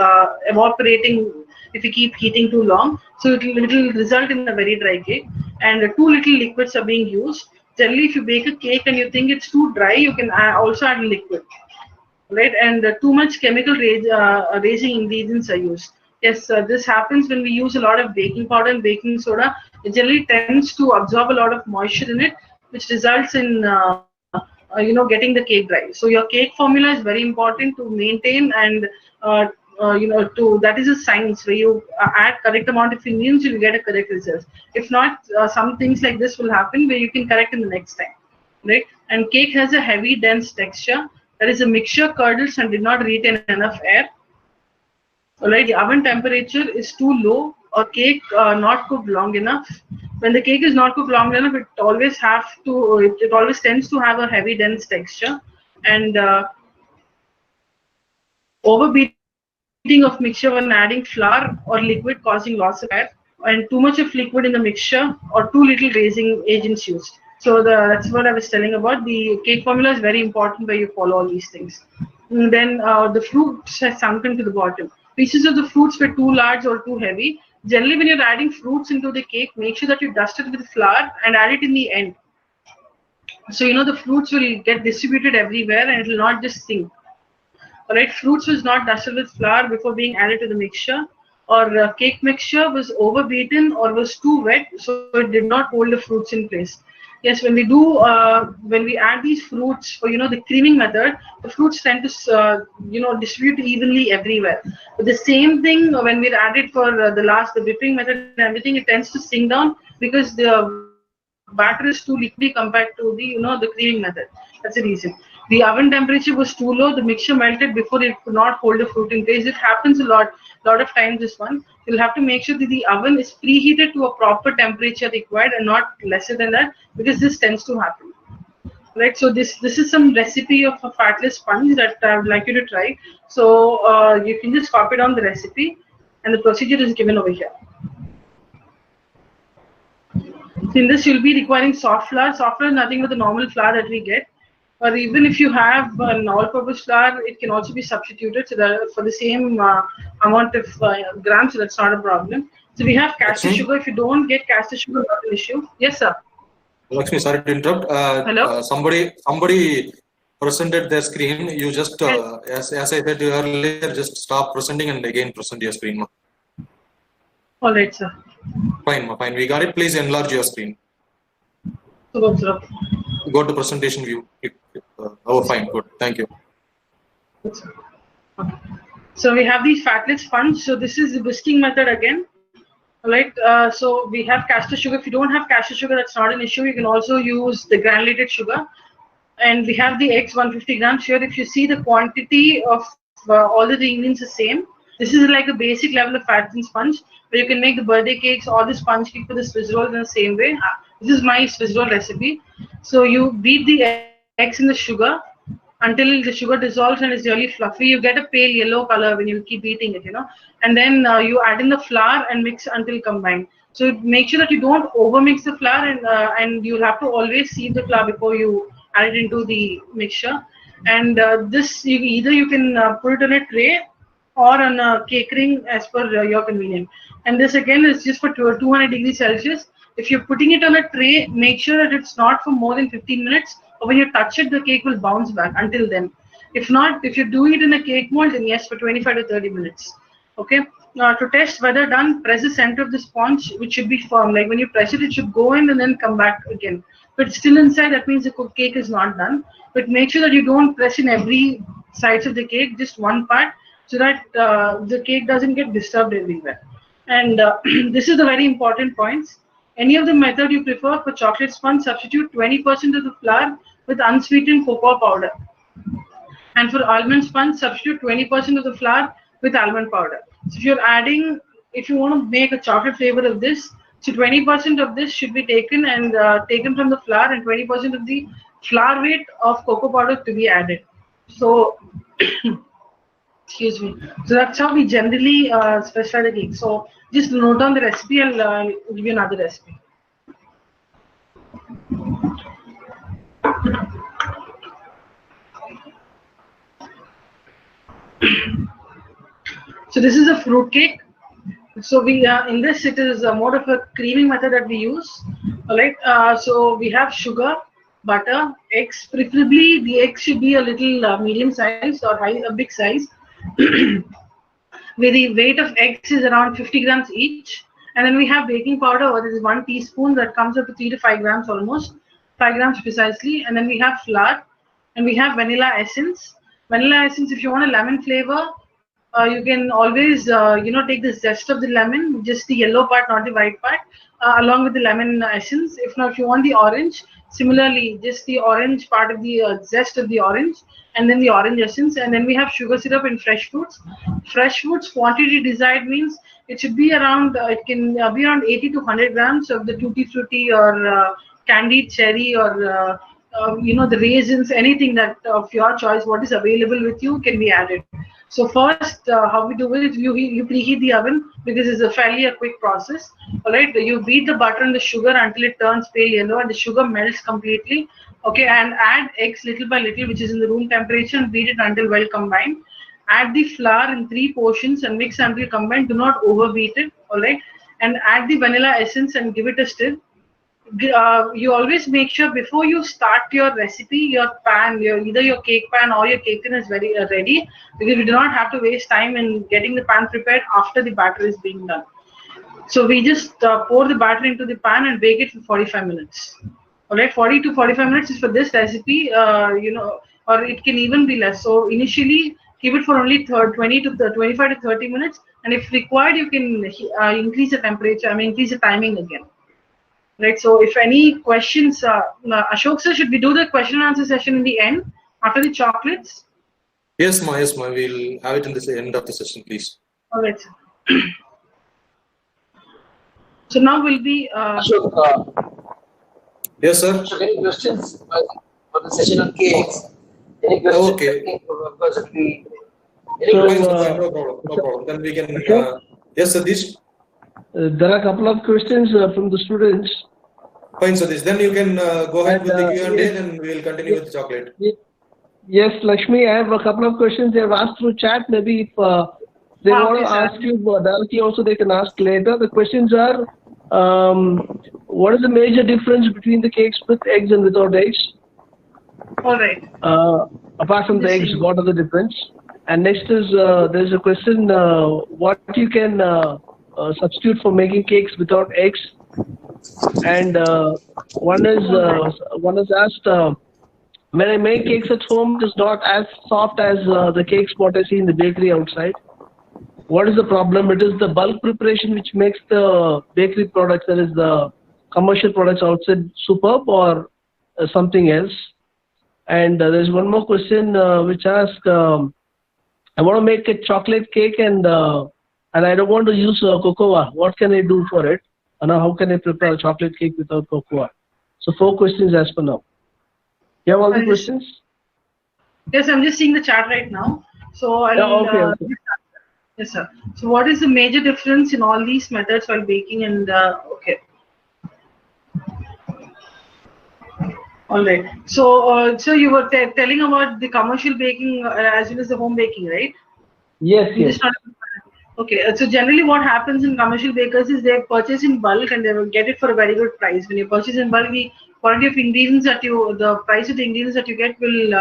evaporating if you keep heating too long. So it will result in a very dry cake. And too little liquids are being used. Generally, if you bake a cake and you think it's too dry, you can also add liquid, right? And too much chemical raising ingredients are used. Yes, this happens when we use a lot of baking powder and baking soda. It generally tends to absorb a lot of moisture in it, which results in getting the cake dry. So your cake formula is very important to maintain, and that is a science where you add correct amount of ingredients, you will get a correct result. If not, some things like this will happen where you can correct in the next time, right? And cake has a heavy, dense texture. That is, a mixture curdles and did not retain enough air. Alright, the oven temperature is too low, or cake not cooked long enough. When the cake is not cooked long enough, it always tends to have a heavy, dense texture, and overbeating of mixture when adding flour or liquid causing loss of air, and too much of liquid in the mixture, or too little raising agents used. So that's what I was telling about. The cake formula is very important where you follow all these things. And then the fruits has sunken to the bottom. Pieces of the fruits were too large or too heavy. Generally, when you're adding fruits into the cake, make sure that you dust it with flour and add it in the end. So the fruits will get distributed everywhere and it will not just sink. Alright, fruits was not dusted with flour before being added to the mixture, or cake mixture was overbeaten or was too wet, so it did not hold the fruits in place. Yes, when we add these fruits for the creaming method, the fruits tend to distribute evenly everywhere. But the same thing when we add it for the whipping method and everything, it tends to sink down because the batter is too liquidy compared to the creaming method. That's the reason. The oven temperature was too low. The mixture melted before it could not hold the fruit in place. It happens a lot of times. This one, you'll have to make sure that the oven is preheated to a proper temperature required and not lesser than that, because this tends to happen. Right. So this is some recipe of a fatless sponge that I would like you to try. So you can just copy down the recipe, and the procedure is given over here. So in this, you'll be requiring soft flour. Soft flour is nothing but the normal flour that we get. Or even if you have an all-purpose flour, it can also be substituted for the same amount of grams, so that's not a problem. So we have caster sugar. If you don't get caster sugar, not an issue. Yes, sir. Lakshmi, sorry to interrupt. Hello? Somebody presented their screen. You just, as I said earlier, just stop presenting and again present your screen. All right, sir. Fine. We got it. Please enlarge your screen. Go to presentation view. Fine. Good. Thank you. Okay. So we have these fatless sponge. So this is the whisking method again. All right. So we have caster sugar. If you don't have caster sugar, that's not an issue. You can also use the granulated sugar. And we have the eggs, 150 grams here. If you see the quantity of all the ingredients the same, this is like a basic level of fattening sponge where you can make the birthday cakes or the sponge cake for the Swiss roll in the same way. This is my Swiss roll recipe. So you beat the eggs in the sugar until the sugar dissolves and is really fluffy. You get a pale yellow color when you keep beating it, and then you add in the flour and mix until combined. So make sure that you don't overmix the flour, and you'll have to always sieve the flour before you add it into the mixture. And this you can put it on a tray or on a cake ring as per your convenience. And this again is just for 200 degrees Celsius. if you're putting it on a tray, make sure that it's not for more than 15 minutes, or when you touch it, the cake will bounce back until then. If not, if you're doing it in a cake mold, then yes, for 25 to 30 minutes. Okay. To test whether done, press the center of the sponge, which should be firm. Like when you press it, it should go in and then come back again. But it's still inside, that means the cake is not done. But make sure that you don't press in every sides of the cake, just one part, so that the cake doesn't get disturbed everywhere. And this is the very important points. Any of the method you prefer, for chocolate sponge, substitute 20% of the flour with unsweetened cocoa powder. And for almond sponge, substitute 20% of the flour with almond powder. So if you're adding, if you want to make a chocolate flavor of this, so 20% of this should be taken and taken from the flour, and 20% of the flour weight of cocoa powder to be added. So, excuse me. So that's how we generally specify the cake. So just note down the recipe. I'll give you another recipe. So this is a fruit cake. So we in this, it is more of a creaming method that we use. All right. So we have sugar, butter, eggs. Preferably the eggs should be a little medium size or a big size. Where the weight of eggs is around 50 grams each. And then we have baking powder, or this is 1 teaspoon, that comes up to 3 to 5 grams almost, 5 grams precisely. And then we have flour, and we have vanilla essence. Vanilla essence, if you want a lemon flavor, you can always, take the zest of the lemon, just the yellow part, not the white part, along with the lemon essence. If not, if you want the orange, similarly, just the orange part of the zest of the orange, and then the orange essence. And then we have sugar syrup and fresh fruits. Fresh fruits quantity desired means it should be around, it can be around 80 to 100 grams of the tutti frutti or candied cherry or the raisins, anything that of your choice, what is available with you can be added. So first, how we do it is you preheat the oven, because it's a fairly quick process. All right, you beat the butter and the sugar until it turns pale yellow and the sugar melts completely. Okay, and add eggs little by little, which is in the room temperature, and beat it until well combined. Add the flour in 3 portions and mix until combined. Do not overbeat it. All right, and add the vanilla essence and give it a stir. You always make sure before you start your recipe, your pan, either your cake pan or your cake tin is very ready, because we do not have to waste time in getting the pan prepared after the batter is being done. So we just pour the batter into the pan and bake it for 45 minutes. All right, 40 to 45 minutes is for this recipe, or it can even be less. So initially, keep it for only 20 to 25 to 30 minutes, and if required, you can increase the temperature. Increase the timing again. Right. So if any questions, Ashok sir, should we do the question and answer session in the end after the chocolates? Yes, ma. We'll have it in the end of the session, please. All right, sir. So now will be. Ashok, Yes, sir. so any questions for the session on cakes? Any questions? Okay. Because it will be. Fine, no problem. Then we can. Yes, Satish. There are a couple of questions from the students. Fine, Satish. Then you can go ahead with the Q&A, yes. and we will continue with the chocolate. Yes, Lakshmi, I have a couple of questions they have asked through chat. Maybe if they want to ask you directly, also they can ask later. The questions are, what is the major difference between the cakes with eggs and without eggs? All right. Apart from the eggs, what are the difference? And next is, there's a question, what you can substitute for making cakes without eggs? And one is asked, when I make cakes at home, it's not as soft as the cakes what I see in the bakery outside. What is the problem? It is the bulk preparation which makes the bakery products, that is the commercial products outside, superb, or something else? And there's one more question which asks, I want to make a chocolate cake and I don't want to use cocoa. What can I do for it? And how can I prepare a chocolate cake without cocoa? So 4 questions as per now. You have all the questions? Yes, I'm just seeing the chat right now. So I'll. Okay. Yes, sir. So what is the major difference in all these methods while baking? And okay. All right. So, so you were telling about the commercial baking as well as the home baking, right? Yes. Okay, so generally what happens in commercial bakers is they purchase in bulk and they will get it for a very good price. When you purchase in bulk, the quality of ingredients the price of the ingredients that you get will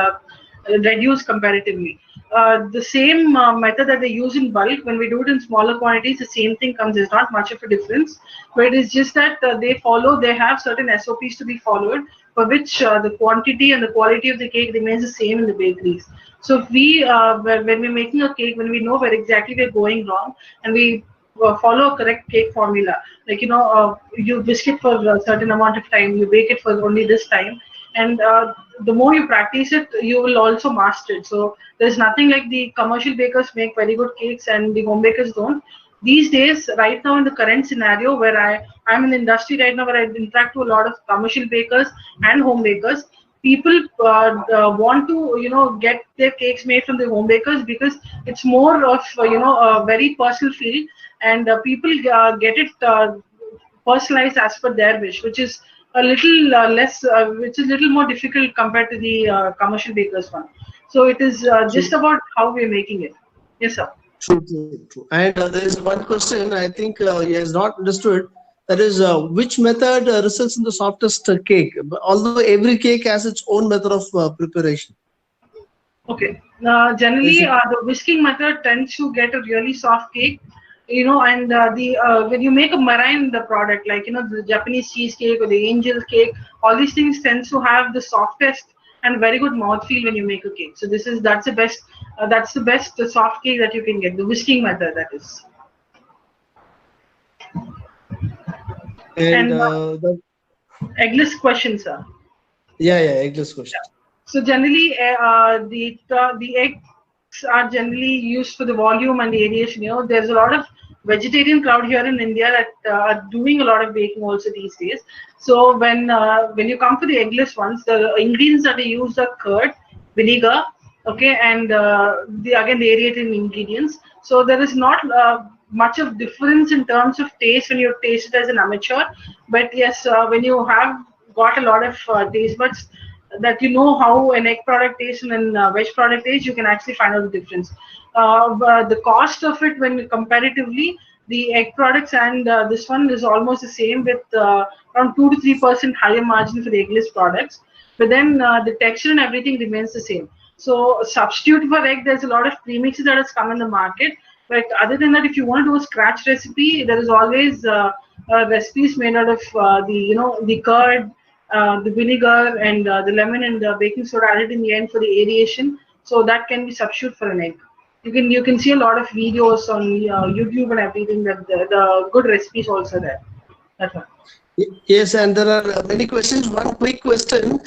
reduce comparatively. The same method that they use in bulk, when we do it in smaller quantities, the same thing comes. There's not much of a difference, but it is just that they have certain SOPs to be followed, for which the quantity and the quality of the cake remains the same in the bakeries. So if when we're making a cake, when we know where exactly we're going wrong, and we follow a correct cake formula, like you whisk it for a certain amount of time, you bake it for only this time, and the more you practice it, you will also master it. So there's nothing like the commercial bakers make very good cakes and the home bakers don't. These days, right now in the current scenario where I'm in the industry right now, where I interact to a lot of commercial bakers and home bakers, people want to get their cakes made from the home bakers, because it's more of a very personal feel, and people get it personalized as per their wish, which is a little less, which is a little more difficult compared to the commercial bakers one. So it is just about how we're making it. Yes, sir. True. And there is one question I think he has not understood. That is, which method results in the softest cake? Although every cake has its own method of preparation. Okay. Generally, the whisking method tends to get a really soft cake. And when you make a meringue product, like the Japanese cheesecake or the angel cake, all these things tends to have the softest and very good mouthfeel when you make a cake. So that's the best soft cake that you can get. The whisking method, that is. And eggless question, sir. Yeah, eggless question. So generally, the eggs are generally used for the volume and the aeration. There's a lot of vegetarian crowd here in India that are doing a lot of baking also these days. So when you come for the eggless ones, the ingredients that they use are curd, vinegar, okay, and the aerated ingredients. So there is not much of difference in terms of taste when you taste it as an amateur. But yes, when you have got a lot of taste buds, that how an egg product tastes and a veg product tastes, you can actually find out the difference. The cost of it, when comparatively, the egg products and this one is almost the same, with around 2 to 3% higher margin for the eggless products. But then the texture and everything remains the same. So substitute for egg, there's a lot of premixes that has come in the market. But other than that, if you want to do a scratch recipe, there is always recipes made out of the curd, the vinegar, and the lemon and the baking soda added in the end for the aeration. So that can be substitute for an egg. You can see a lot of videos on YouTube and everything, that the good recipes also there. That's one. Yes, and there are many questions. One quick question.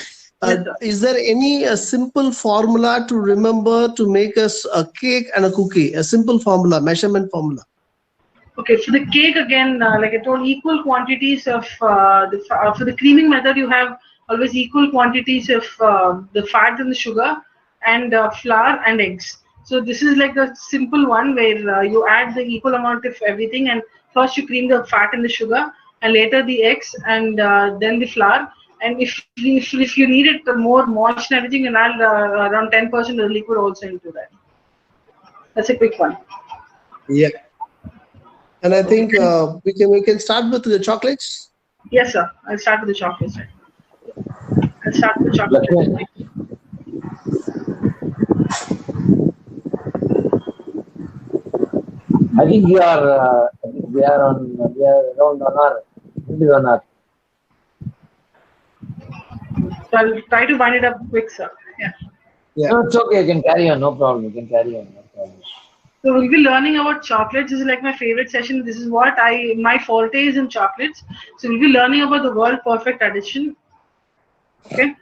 Is there any simple formula to remember to make us a cake and a cookie? A simple formula, measurement formula. Okay, for the cake again, like I told, equal quantities of for the creaming method, you have always equal quantities of the fat and the sugar, and flour and eggs. So this is like the simple one where you add the equal amount of everything, and first you cream the fat and the sugar, and later the eggs, and then the flour. And if you need it more moist and everything, and add around 10% of the liquid also into that. That's a quick one. Yeah. And I think we can start with the chocolates. Yes, sir. I'll start with the chocolates. I'll start with the chocolates. I think we are around 1 hour. 1 hour. So I'll try to wind it up quick, sir. Yeah. No, it's okay. You can carry on. No problem. You can carry on. No problem. So we'll be learning about chocolates. This is like my favorite session. This is what my forte is in chocolates. So we'll be learning about the world perfect addition. Okay.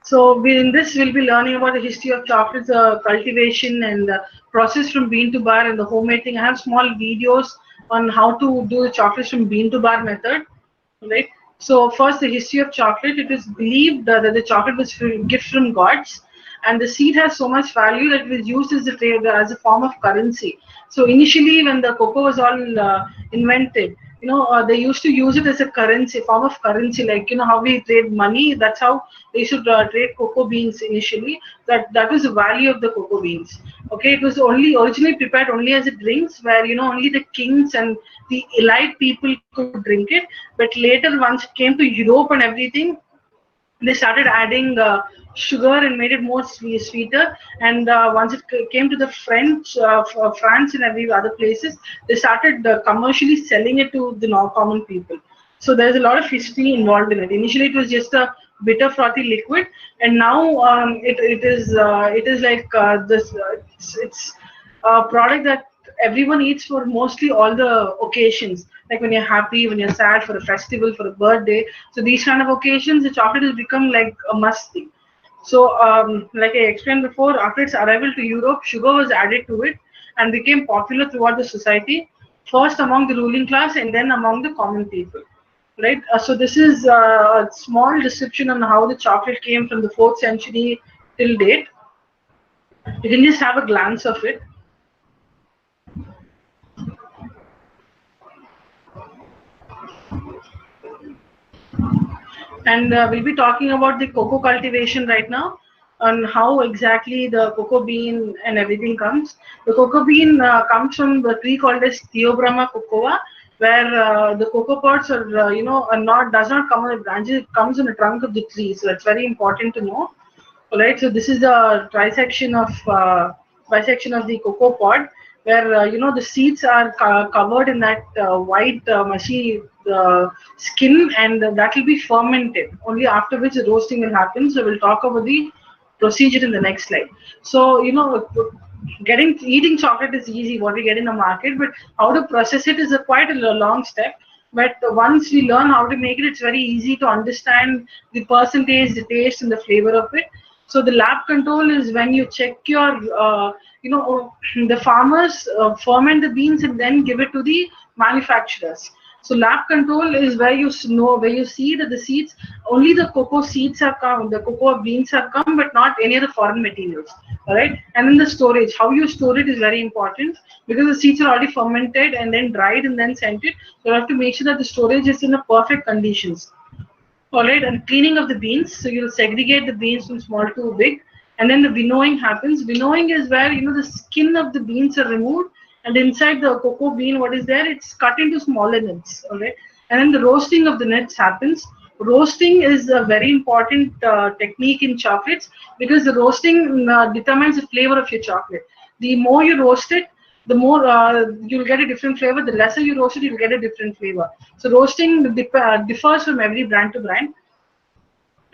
So in this, we'll be learning about the history of chocolates, cultivation, and the process from bean to bar, and the homemade thing. I have small videos on how to do the chocolates from bean to bar method. Right. So first, the history of chocolate. It is believed that the chocolate was a gift from gods, and the seed has so much value that it was used as a form of currency. So initially, when the cocoa was all invented, they used to use it as a currency, form of currency, like how we trade money. That's how they should trade cocoa beans initially. That was the value of the cocoa beans. Okay, it was only originally prepared only as a drinks, where only the kings and the elite people could drink it. But later, once it came to Europe and everything, they started adding sugar and made it more sweeter. And once it came to the France and every other places, they started commercially selling it to the common people. So there's a lot of history involved in it. Initially, it was just a bitter frothy liquid, and now it is like this. It's a product that everyone eats for mostly all the occasions, like when you're happy, when you're sad, for a festival, for a birthday. So these kind of occasions, the chocolate has become like a must thing. So like I explained before, after its arrival to Europe, sugar was added to it and became popular throughout the society, first among the ruling class and then among the common people. Right. So this is a small description on how the chocolate came from the 4th century till date. You can just have a glance of it. And we'll be talking about the cocoa cultivation right now, on how exactly the cocoa bean and everything comes. The cocoa bean comes from the tree called as Theobroma cocoa, where the cocoa pods are, does not come on the branches, it comes on the trunk of the tree. So that's very important to know. All right. So this is the bisection of the cocoa pod, where the seeds are covered in that white mushy skin, and that will be fermented. Only after which the roasting will happen. So we'll talk about the procedure in the next slide. So eating chocolate is easy, what we get in the market, but how to process it is quite a long step. But once we learn how to make it, it's very easy to understand the percentage, the taste, and the flavor of it. So the lab control is when you check your, the farmers ferment the beans and then give it to the manufacturers. So lab control is where you see that the seeds, only the cocoa seeds have come, the cocoa beans have come, but not any of the foreign materials. All right. And then the storage, how you store it is very important, because the seeds are already fermented and then dried and then scented. So you have to make sure that the storage is in a perfect conditions. All right. And cleaning of the beans. So you'll segregate the beans from small to big. And then the winnowing happens. Winnowing is where, the skin of the beans are removed, and inside the cocoa bean, what is there, it's cut into smaller nibs. All right. And then the roasting of the nibs happens. Roasting is a very important technique in chocolates, because the roasting determines the flavor of your chocolate. The more you roast it, the more you'll get a different flavor. The lesser you roast it, you'll get a different flavor. So roasting differs from every brand to brand.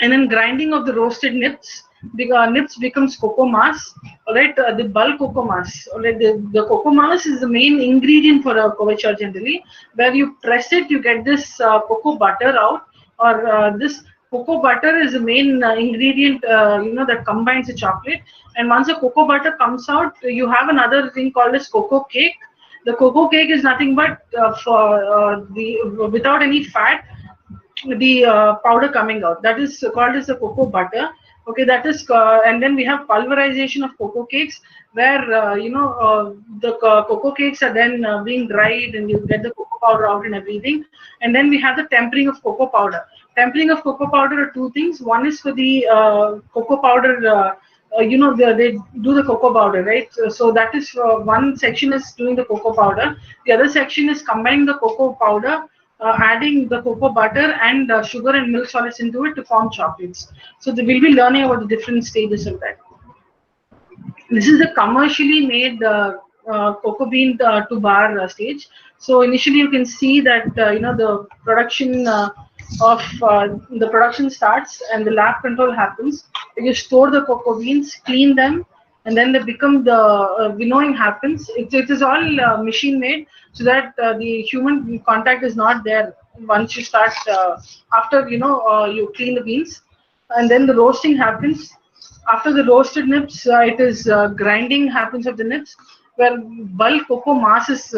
And then grinding of the roasted nibs. The nibs becomes cocoa mass. All right, the bulk cocoa mass. All right, the cocoa mass is the main ingredient for a coverture generally. Where you press it, you get this cocoa butter out, or this cocoa butter is the main ingredient, that combines the chocolate. And once the cocoa butter comes out, you have another thing called as cocoa cake. The cocoa cake is nothing but without any fat, the powder coming out. That is called as the cocoa butter. Okay, that is, and then we have pulverization of cocoa cakes, where the cocoa cakes are then being dried, and you get the cocoa powder out and everything. And then we have the tempering of cocoa powder. Tempering of cocoa powder are two things. One is for the cocoa powder. They do the cocoa powder, right? So that is one section is doing the cocoa powder. The other section is combining the cocoa powder, adding the cocoa butter and sugar and milk solids into it to form chocolates. So we'll be learning about the different stages of that. This is the commercially made cocoa bean to bar stage. So initially you can see that the production the production starts and the lab control happens. You store the cocoa beans, clean them, and then they become the winnowing happens. It is all machine made, so that the human contact is not there once you start after you clean the beans. And then the roasting happens. After the roasted nibs, it is grinding happens of the nibs, where bulk cocoa mass is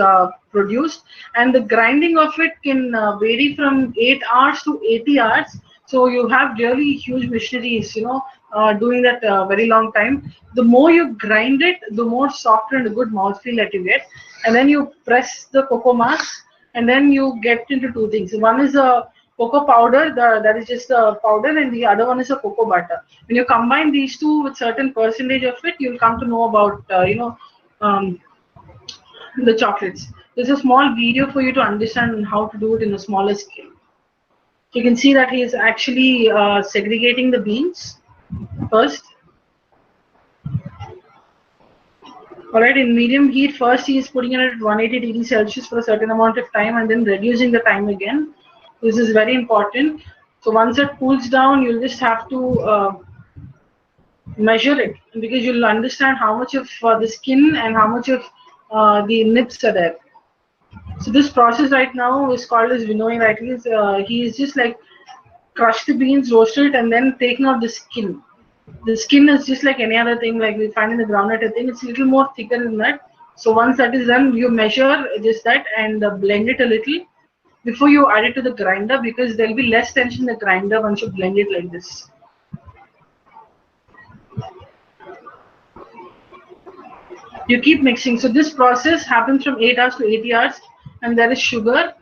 produced, and the grinding of it can vary from 8 hours to 80 hours. So you have really huge machineries, doing that very long time. The more you grind it, the more softer and good mouthfeel that you get. And then you press the cocoa mass, and then you get into two things. One is a cocoa powder, that is just the powder, and the other one is a cocoa butter. When you combine these two with certain percentage of it, you'll come to know about the chocolates. There's a small video for you to understand how to do it in a smaller scale. You can see that he is actually segregating the beans first. Alright, in medium heat, first he is putting it at 180 degrees Celsius for a certain amount of time and then reducing the time again. This is very important. So once it cools down, you'll just have to measure it, because you'll understand how much of the skin and how much of the nips are there. So this process right now is called as winnowing. Right, he is just like crush the beans, roast it, and then taking out the skin. The skin is just like any other thing, like we find in the groundnut. I think it's a little more thicker than that. So once that is done, you measure just that and blend it a little before you add it to the grinder, because there will be less tension in the grinder once you blend it like this. You keep mixing. So this process happens from 8 hours to 80 hours, and there is sugar,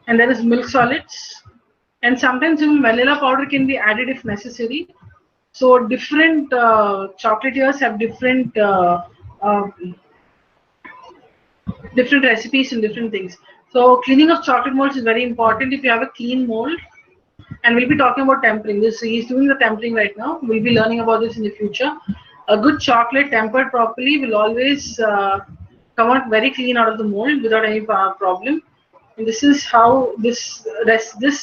and there is milk solids, and sometimes even vanilla powder can be added if necessary. So different chocolatiers have different different recipes and different things. So cleaning of chocolate molds is very important. If you have a clean mold, and we'll be talking about tempering this. So he's doing the tempering right now. We'll be learning about this in the future. A good chocolate tempered properly will always come out very clean out of the mold without any problem. And this is how this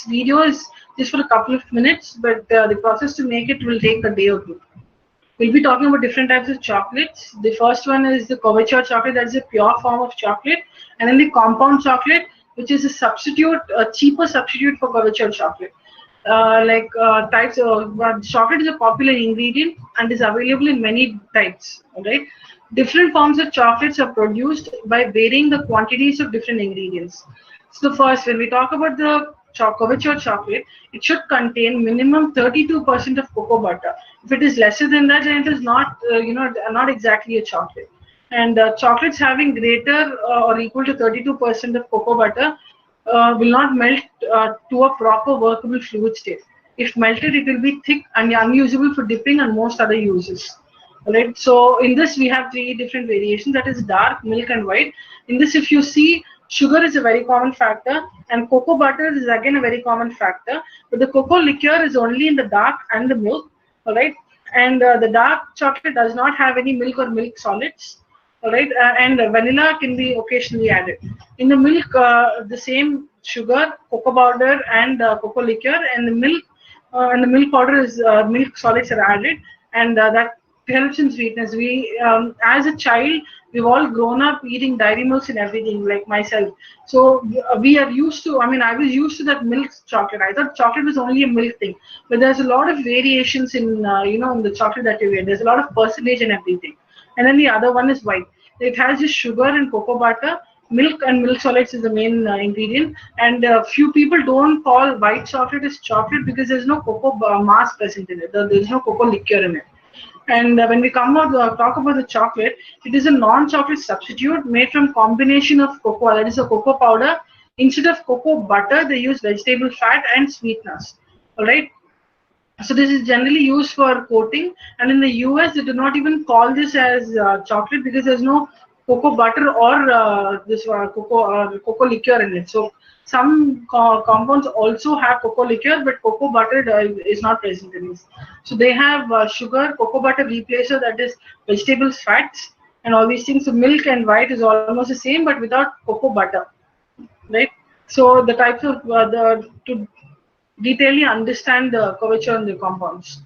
video is just for a couple of minutes, but the process to make it will take a day or two. We'll be talking about different types of chocolates. The first one is the couverture chocolate, that is a pure form of chocolate, and then the compound chocolate, which is a substitute, a cheaper substitute for couverture chocolate. Types of chocolate is a popular ingredient and is available in many types. Alright, different forms of chocolates are produced by varying the quantities of different ingredients. So first, when we talk about the couverture chocolate, it should contain minimum 32% of cocoa butter. If it is lesser than that, then it is not not exactly a chocolate. And chocolates having greater or equal to 32% of cocoa butter will not melt to a proper workable fluid state. If melted, it will be thick and unusable for dipping and most other uses. Alright, so in this we have three different variations, that is dark, milk, and white. In this, if you see, sugar is a very common factor, and cocoa butter is again a very common factor. But the cocoa liqueur is only in the dark and the milk. Alright, and the dark chocolate does not have any milk or milk solids. Alright, and vanilla can be occasionally added. In the milk, the same sugar, cocoa powder, and cocoa liqueur, and the milk powder is milk solids are added, and that helps in sweetness. We, as a child, we've all grown up eating dairy milks and everything, like myself. So we are used to. I mean, I was used to that milk chocolate. I thought chocolate was only a milk thing, but there's a lot of variations in in the chocolate that you get. There's a lot of percentage and everything. And then the other one is white. It has just sugar and cocoa butter. Milk and milk solids is the main ingredient. And few people don't call white chocolate as chocolate because there's no cocoa mass present in it. There's no cocoa liqueur in it. And when we talk about the chocolate, it is a non-chocolate substitute made from combination of cocoa, that is a cocoa powder. Instead of cocoa butter, they use vegetable fat and sweeteners. All right. So this is generally used for coating, and in the US they do not even call this as chocolate because there's no cocoa butter or this cocoa liqueur in it. So some compounds also have cocoa liqueur, but cocoa butter is not present in this. So they have sugar, cocoa butter replacer, that is vegetables, fats, and all these things. So milk and white is almost the same, but without cocoa butter, right? So the types of to detailedly understand the couverture and the compounds.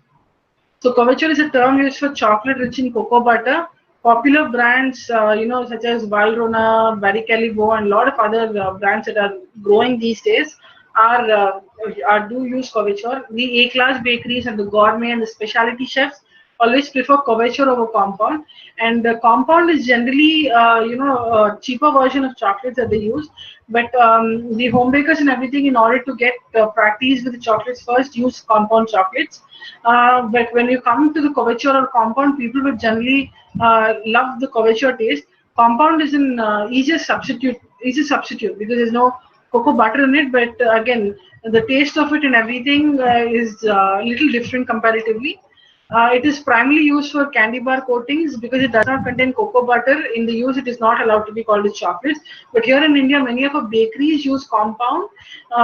So couverture is a term used for chocolate rich in cocoa butter. Popular brands, such as Valrhona, Barry Callebaut, and a lot of other brands that are growing these days do use couverture. The A-class bakeries and the gourmet and the specialty chefs always prefer couverture over compound, and the compound is generally a cheaper version of chocolates that they use. But the home bakers and everything, in order to get practice with the chocolates, first use compound chocolates. But when you come to the couverture or compound, people will generally love the couverture taste. Compound is an easier substitute is a substitute because there's no cocoa butter in it. But again, the taste of it and everything is a little different comparatively. It is primarily used for candy bar coatings because it does not contain cocoa butter. In the use, it is not allowed to be called as chocolates. But here in India, many of our bakeries use compound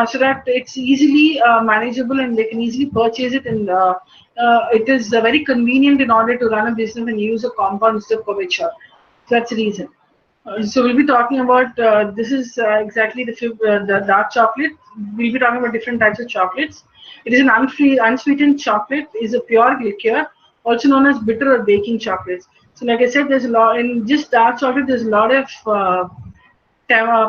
so that it's easily manageable and they can easily purchase it. And it is very convenient in order to run a business and use a compound instead of coverture. So that's the reason. So we'll be talking about this is exactly the dark chocolate. We'll be talking about different types of chocolates. It is an unsweetened chocolate. Is a pure liqueur, also known as bitter or baking chocolates. So, like I said, there's a lot in just dark chocolate. There's a lot of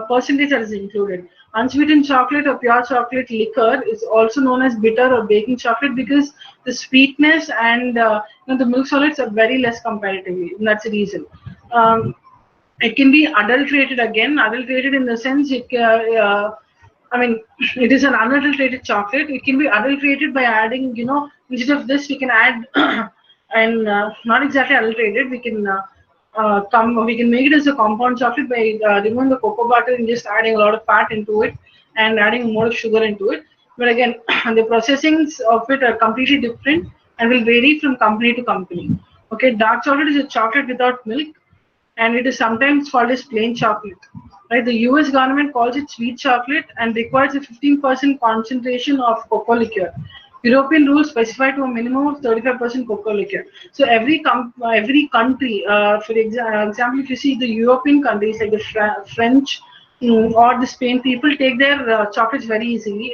percentage that is included. Unsweetened chocolate or pure chocolate liquor is also known as bitter or baking chocolate because the sweetness and the milk solids are very less comparatively. And that's the reason. It can be adulterated again. Adulterated in the sense it is an unadulterated chocolate. It can be adulterated by adding, instead of this, we can add, and not exactly adulterated. We can we can make it as a compound chocolate by removing the cocoa butter and just adding a lot of fat into it and adding more sugar into it. But again, the processings of it are completely different and will vary from company to company. Okay, dark chocolate is a chocolate without milk, and it is sometimes called as plain chocolate. Right, the US government calls it sweet chocolate and requires a 15% concentration of cocoa liqueur. European rules specify to a minimum of 35% cocoa liqueur. So every country, for example, if you see the European countries like the French or the Spain, people take their chocolates very easily.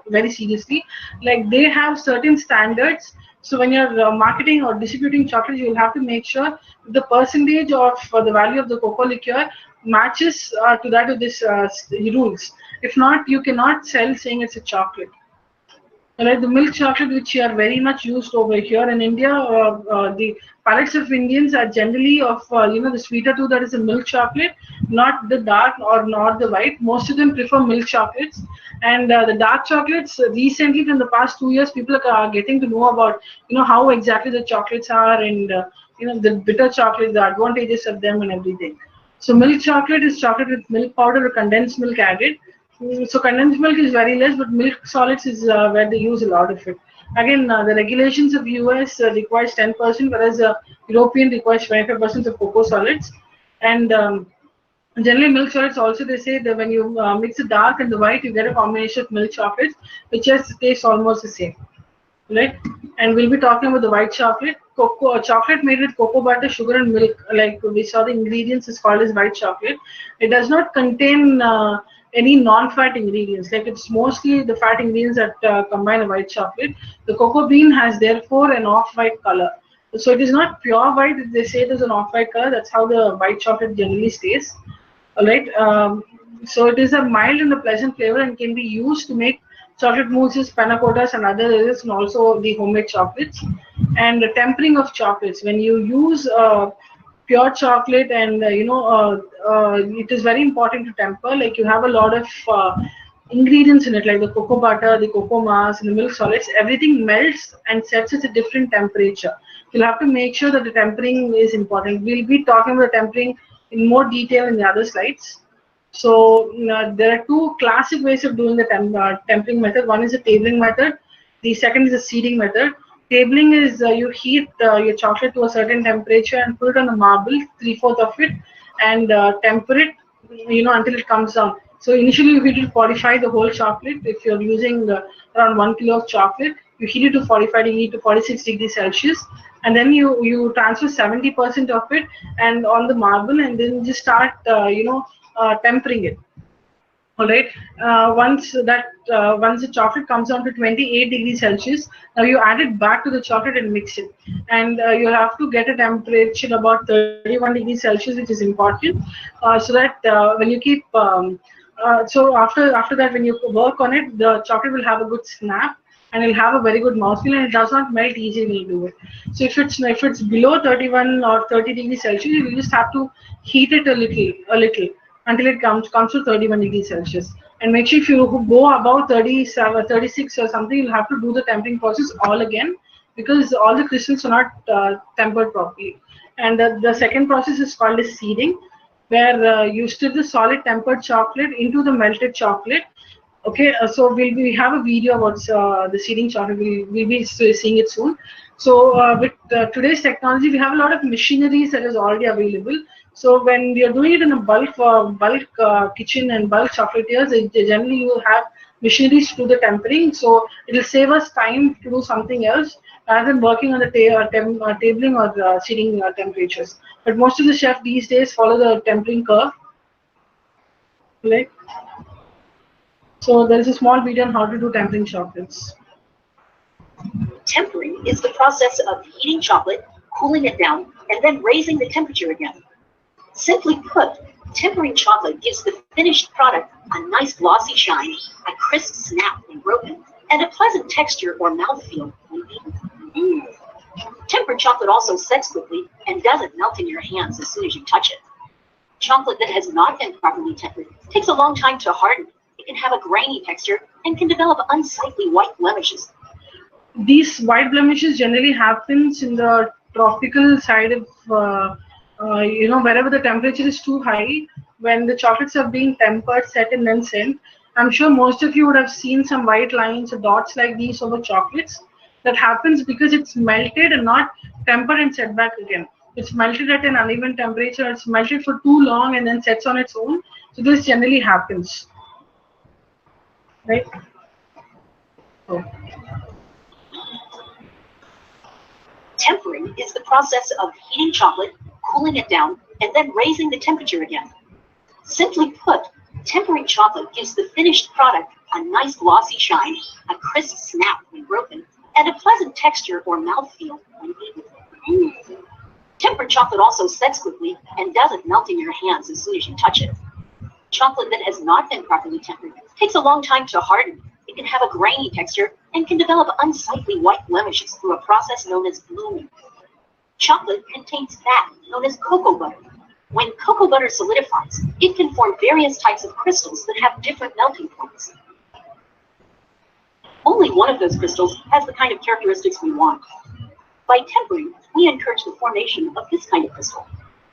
Very seriously. Like they have certain standards. So when you're marketing or distributing chocolates, you'll have to make sure the percentage of the value of the cocoa liqueur matches to that of this rules. If not, you cannot sell saying it's a chocolate. Right, the milk chocolate, which are very much used over here in India, the palates of Indians are generally of the sweeter too, that is the milk chocolate, not the dark or not the white. Most of them prefer milk chocolates, and the dark chocolates. Recently, in the past 2 years, people are getting to know about how exactly the chocolates are and the bitter chocolate, the advantages of them and everything. So milk chocolate is chocolate with milk powder or condensed milk added. So condensed milk is very less, but milk solids is where they use a lot of it. Again, the regulations of US requires 10%, whereas European requires 25% of cocoa solids. And generally, milk solids also, they say that when you mix the dark and the white, you get a combination of milk chocolates, which just tastes almost the same. Right? And we'll be talking about the white chocolate. Chocolate made with cocoa butter, sugar, and milk. Like we saw, the ingredients is called as white chocolate. It does not contain any non-fat ingredients. Like it's mostly the fat ingredients that combine a white chocolate. The cocoa bean has therefore an off-white color. So it is not pure white. They say there's an off-white color. That's how the white chocolate generally stays. All right. So it is a mild and a pleasant flavor and can be used to make chocolate mousses, panna cottas, and other desserts, and also the homemade chocolates. And the tempering of chocolates. When you use pure chocolate and it is very important to temper. Like you have a lot of ingredients in it, like the cocoa butter, the cocoa mass, and the milk solids. Everything melts and sets at a different temperature. You'll have to make sure that the tempering is important. We'll be talking about tempering in more detail in the other slides. So there are two classic ways of doing the tempering method. One is the tabling method. The second is the seeding method. Tabling is you heat your chocolate to a certain temperature and put it on the marble, 3/4 of it, and temper it, until it comes down. So initially you heat it to 45 the whole chocolate. If you're using around 1 kilo of chocolate, you heat it to 45 degrees to 46 degrees Celsius, and then you transfer 70% of it and on the marble, and then just start tempering it. All right. Once the chocolate comes down to 28 degrees Celsius, now you add it back to the chocolate and mix it. And you have to get a temperature about 31 degrees Celsius, which is important, so that when you keep so after that, when you work on it, the chocolate will have a good snap and it'll have a very good mouthfeel, and it does not melt easily when you do it. So if it's below 31 or 30 degrees Celsius, you just have to heat it a little until it comes to 31 degrees Celsius. And make sure if you go above 37, 36 or something, you'll have to do the tempering process all again, because all the crystals are not tempered properly. And the second process is called as seeding. where you stir the solid tempered chocolate into the melted chocolate. Okay, so we have a video about the seeding chocolate. We'll be seeing it soon. So with today's technology, we have a lot of machineries that is already available. So when we are doing it in a bulk kitchen and bulk chocolatiers, generally you have machineries to do the tempering. So it will save us time to do something else rather than working on the tabling or seeding temperatures. But most of the chefs these days follow the tempering curve. Right? So there is a small video on how to do tempering chocolates. Tempering is the process of heating chocolate, cooling it down, and then raising the temperature again. Simply put, tempering chocolate gives the finished product a nice glossy shine, a crisp snap when broken, and a pleasant texture or mouthfeel when eaten. Tempered chocolate also sets quickly and doesn't melt in your hands as soon as you touch it. Chocolate that has not been properly tempered takes a long time to harden. It can have a grainy texture and can develop unsightly white blemishes. These white blemishes generally happens in the tropical side of wherever the temperature is too high. When the chocolates are being tempered, set, and then sent, I'm sure most of you would have seen some white lines or dots like these over chocolates. That happens because it's melted and not tempered and set back again. It's melted at an uneven temperature. It's melted for too long and then sets on its own. So this generally happens, right? Oh. Tempering is the process of heating chocolate, cooling it down, and then raising the temperature again. Simply put, tempering chocolate gives the finished product a nice glossy shine, a crisp snap when broken, and a pleasant texture or mouthfeel when eaten. Tempered chocolate also sets quickly and doesn't melt in your hands as soon as you touch it. Chocolate that has not been properly tempered takes a long time to harden. It can have a grainy texture and can develop unsightly white blemishes through a process known as blooming. Chocolate contains fat known as cocoa butter. When cocoa butter solidifies, it can form various types of crystals that have different melting points. Only one of those crystals has the kind of characteristics we want. By tempering, we encourage the formation of this kind of crystal.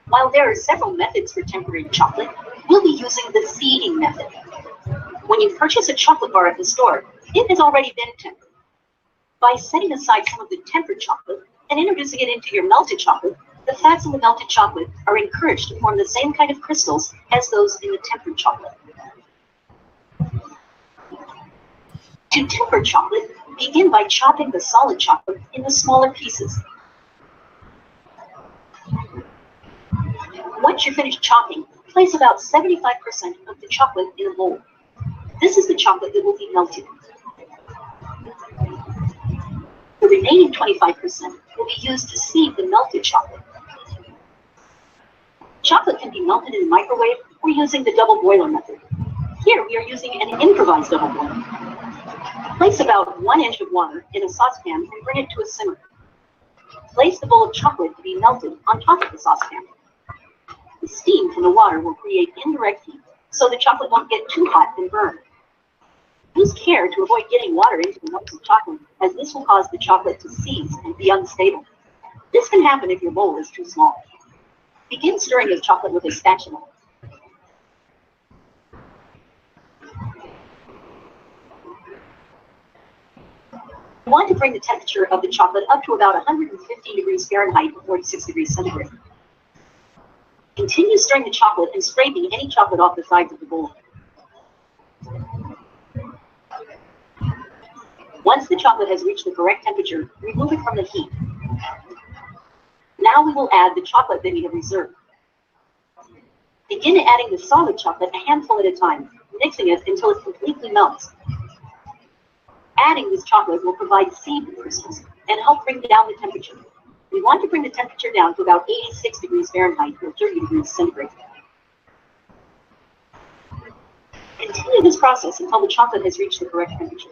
While there are several methods for tempering chocolate, we'll be using the seeding method. When you purchase a chocolate bar at the store, it has already been tempered. By setting aside some of the tempered chocolate and introducing it into your melted chocolate, the fats in the melted chocolate are encouraged to form the same kind of crystals as those in the tempered chocolate. To temper chocolate, begin by chopping the solid chocolate into smaller pieces. Once you're finished chopping, place about 75% of the chocolate in a bowl. This is the chocolate that will be melted. The remaining 25% will be used to seed the melted chocolate. Chocolate can be melted in the microwave or using the double boiler method. Here we are using an improvised double boiler. Place about 1 inch of water in a saucepan and bring it to a simmer. Place the bowl of chocolate to be melted on top of the saucepan. The steam from the water will create indirect heat, so the chocolate won't get too hot and burn. Use care to avoid getting water into the melted chocolate, as this will cause the chocolate to seize and be unstable. This can happen if your bowl is too small. Begin stirring the chocolate with a spatula. You want to bring the temperature of the chocolate up to about 115 degrees Fahrenheit or 46 degrees centigrade. Continue stirring the chocolate and scraping any chocolate off the sides of the bowl. Once the chocolate has reached the correct temperature, remove it from the heat. Now we will add the chocolate that we have reserved. Begin adding the solid chocolate a handful at a time, mixing it until it completely melts. Adding this chocolate will provide seed crystals and help bring down the temperature. We want to bring the temperature down to about 86 degrees Fahrenheit or 30 degrees centigrade. Continue this process until the chocolate has reached the correct temperature.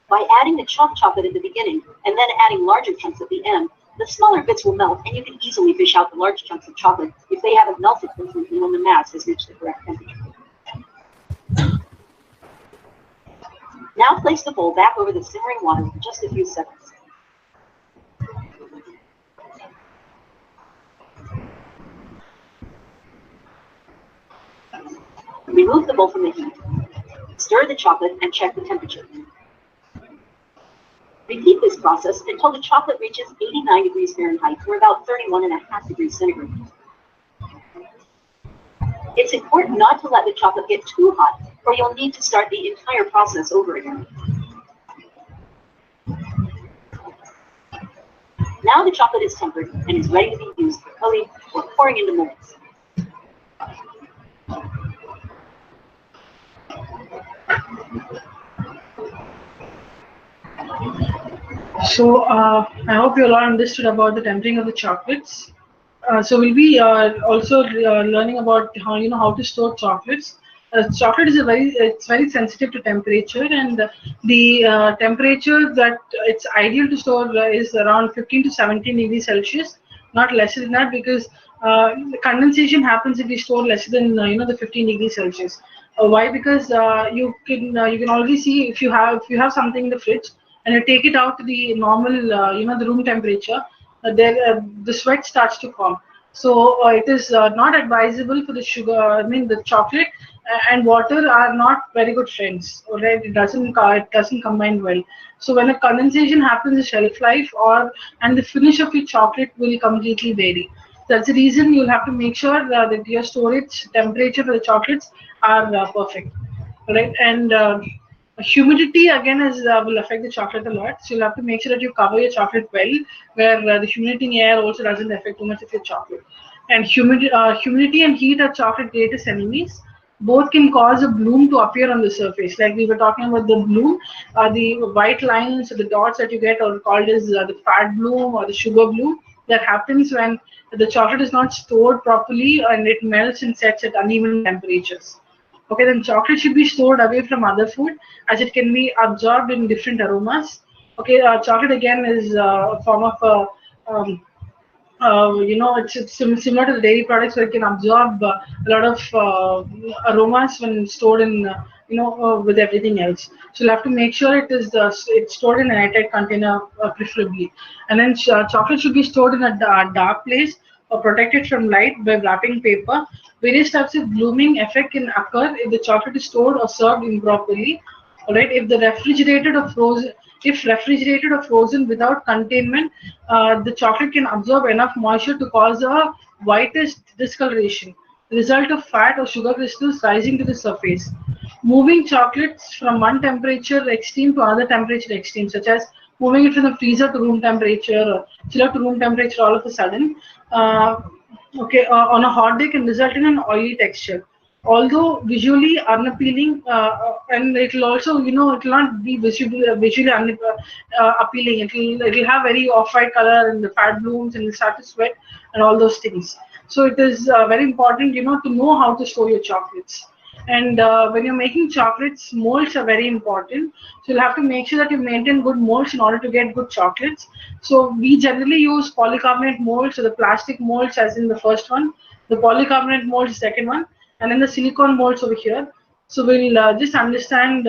By adding the chopped chocolate at the beginning and then adding larger chunks at the end, the smaller bits will melt and you can easily fish out the large chunks of chocolate if they haven't melted completely when the mass has reached the correct temperature. Now place the bowl back over the simmering water for just a few seconds. Remove the bowl from the heat. Stir the chocolate and check the temperature. Repeat this process until the chocolate reaches 89 degrees Fahrenheit or about 31.5 degrees centigrade. It's important not to let the chocolate get too hot, or you'll need to start the entire process over again. Now the chocolate is tempered and is ready to be used for coating or pouring into molds. So I hope you all understood about the tempering of the chocolates. So we'll be also learning about how to store chocolates. Chocolate is it's very sensitive to temperature, and the temperature that it's ideal to store is around 15 to 17 degrees Celsius, not less than that, because the condensation happens if we store less than the 15 degrees Celsius. Why? Because you can already see if you have something in the fridge and you take it out to the normal the room temperature, the sweat starts to form. So it is not advisable for the sugar. The chocolate and water are not very good friends. Right? It doesn't combine well. So when a condensation happens, the shelf life and the finish of your chocolate will completely vary. That's the reason you'll have to make sure that your storage temperature for the chocolates are perfect. Right? And humidity again will affect the chocolate a lot, so you'll have to make sure that you cover your chocolate well, where the humidity in the air also doesn't affect too much of your chocolate. And humidity and heat are chocolate greatest enemies. Both can cause a bloom to appear on the surface. Like we were talking about the bloom, the white lines or the dots that you get are called as the fat bloom or the sugar bloom. That happens when the chocolate is not stored properly and it melts and sets at uneven temperatures. Okay, then chocolate should be stored away from other food as it can be absorbed in different aromas. Okay, chocolate again is a form of it's similar to the dairy products where it can absorb a lot of aromas when stored in with everything else. So you'll have to make sure it's stored in an airtight container preferably. And then chocolate should be stored in a dark place or protected from light by wrapping paper. Various types of blooming effect can occur if the chocolate is stored or served improperly. Alright, if refrigerated or frozen without containment, the chocolate can absorb enough moisture to cause a whitish discoloration, the result of fat or sugar crystals rising to the surface. Moving chocolates from one temperature extreme to another temperature extreme, such as moving it from the freezer to room temperature or chiller to room temperature all of a sudden, on a hot day can result in an oily texture. Although visually unappealing, and it will also, it will not be visually appealing. It will have very off-white color and the fat blooms and it will start to sweat and all those things. So it is very important, to know how to store your chocolates. And when you're making chocolates, molds are very important. So you'll have to make sure that you maintain good molds in order to get good chocolates. So we generally use polycarbonate molds, so the plastic molds as in the first one, the polycarbonate molds the second one, and then the silicone molds over here. So we'll just understand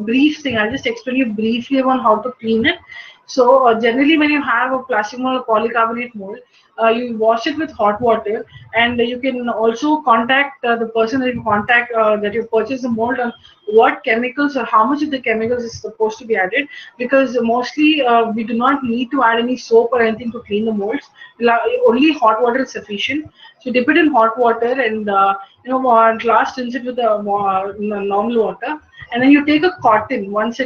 brief thing. I'll just explain you briefly about how to clean it. So generally when you have a plastic mold or polycarbonate mold, you wash it with hot water, and you can also contact the person that you purchase the mold on what chemicals or how much of the chemicals is supposed to be added, because mostly we do not need to add any soap or anything to clean the molds. Only hot water is sufficient. So dip it in hot water and last rinse it with the normal water, and then you take a cotton. Once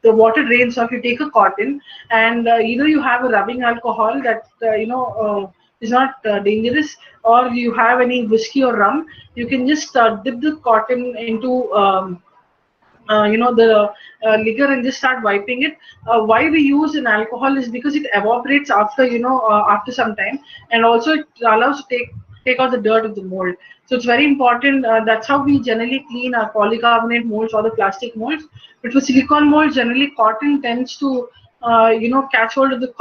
the water drains off, you take a cotton, and either you have a rubbing alcohol that is not dangerous, or you have any whiskey or rum. You can just dip the cotton into the liquor and just start wiping it. Why we use an alcohol is because it evaporates after after some time, and also it allows to take out the dirt of the mold. So it's very important. That's how we generally clean our polycarbonate molds or the plastic molds. But for silicone molds, generally cotton tends to catch hold of the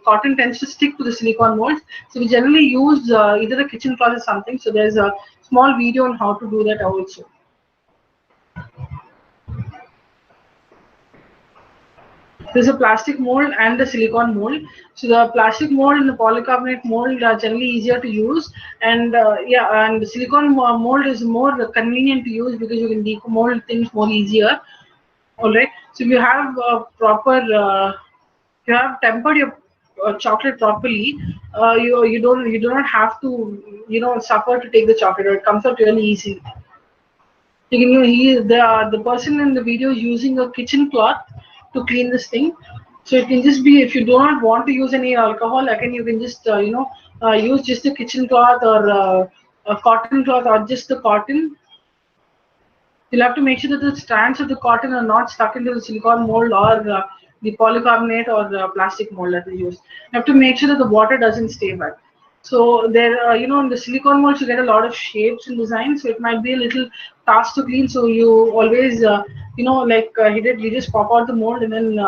cotton tends to stick to the silicone molds. So we generally use either a kitchen cloth or something. So there's a small video on how to do that also. There's a plastic mold and the silicone mold. So the plastic mold and the polycarbonate mold are generally easier to use, and and the silicone mold is more convenient to use because you can demold things more easier. All right. So if you have you have tempered your chocolate properly, you do not have to suffer to take the chocolate. It comes out really easy. You can the person in the video is using a kitchen cloth to clean this thing. So it can just be, if you do not want to use any alcohol, again you can just use just a kitchen cloth or a cotton cloth or just the cotton. You'll have to make sure that the strands of the cotton are not stuck into the silicone mold or the polycarbonate or the plastic mold that we use. You have to make sure that the water doesn't stay back. So there, in the silicone molds, you get a lot of shapes and designs. So it might be a little task to clean. So you always, like he did, you just pop out the mold and then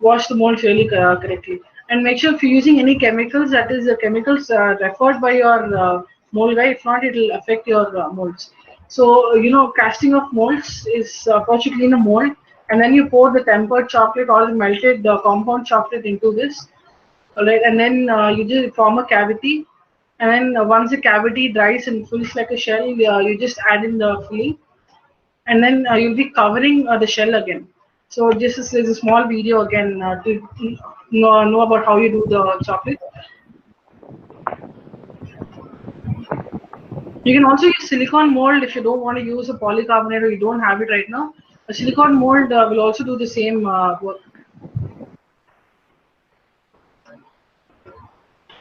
wash the mold really correctly. And make sure if you're using any chemicals, that is the chemicals referred by your mold guy. If not, it will affect your molds. So, casting of molds is first you clean a mold and then you pour the tempered chocolate or the melted compound chocolate into this. Alright, and then you just form a cavity, and then once the cavity dries and fills like a shell, you just add in the filling, and then you'll be covering the shell again. So this is a small video again to know about how you do the chocolate. You can also use silicone mold if you don't want to use a polycarbonate or you don't have it right now. A silicone mold will also do the same work.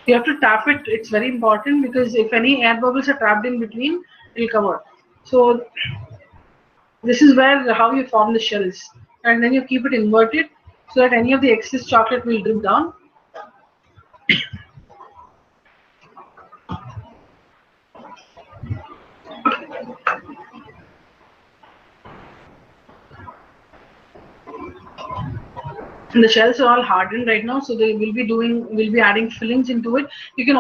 You have to tap it. It's very important because if any air bubbles are trapped in between, it will cover. So this is where how you form the shells, and then you keep it inverted so that any of the excess chocolate will drip down. And the shells are all hardened right now, so they will be adding fillings into it. You can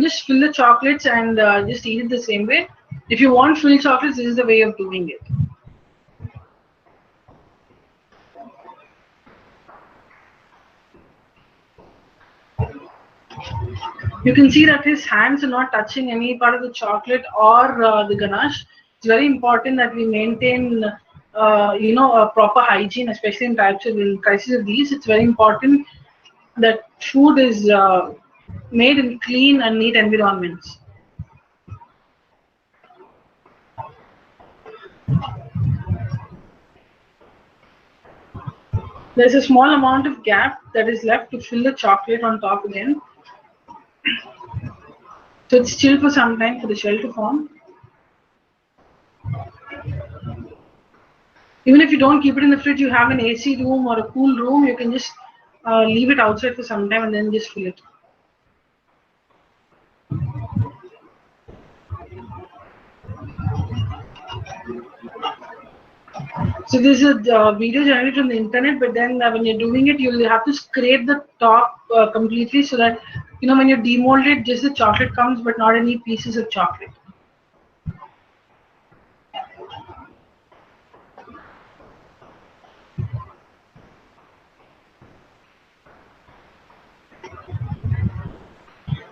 just fill the chocolates and just eat it the same way. If you want filled chocolates, this is the way of doing it. You can see that his hands are not touching any part of the chocolate or the ganache. It's very important that we maintain a proper hygiene, especially in crises of these. It's very important that food is made in clean and neat environments. There's a small amount of gap that is left to fill the chocolate on top again. So it's chill for some time for the shell to form. Even if you don't keep it in the fridge, you have an AC room or a cool room, you can just leave it outside for some time and then just fill it. So this is a video generated from the internet, but then when you're doing it, you'll have to scrape the top completely so that, when you demold it, just the chocolate comes, but not any pieces of chocolate.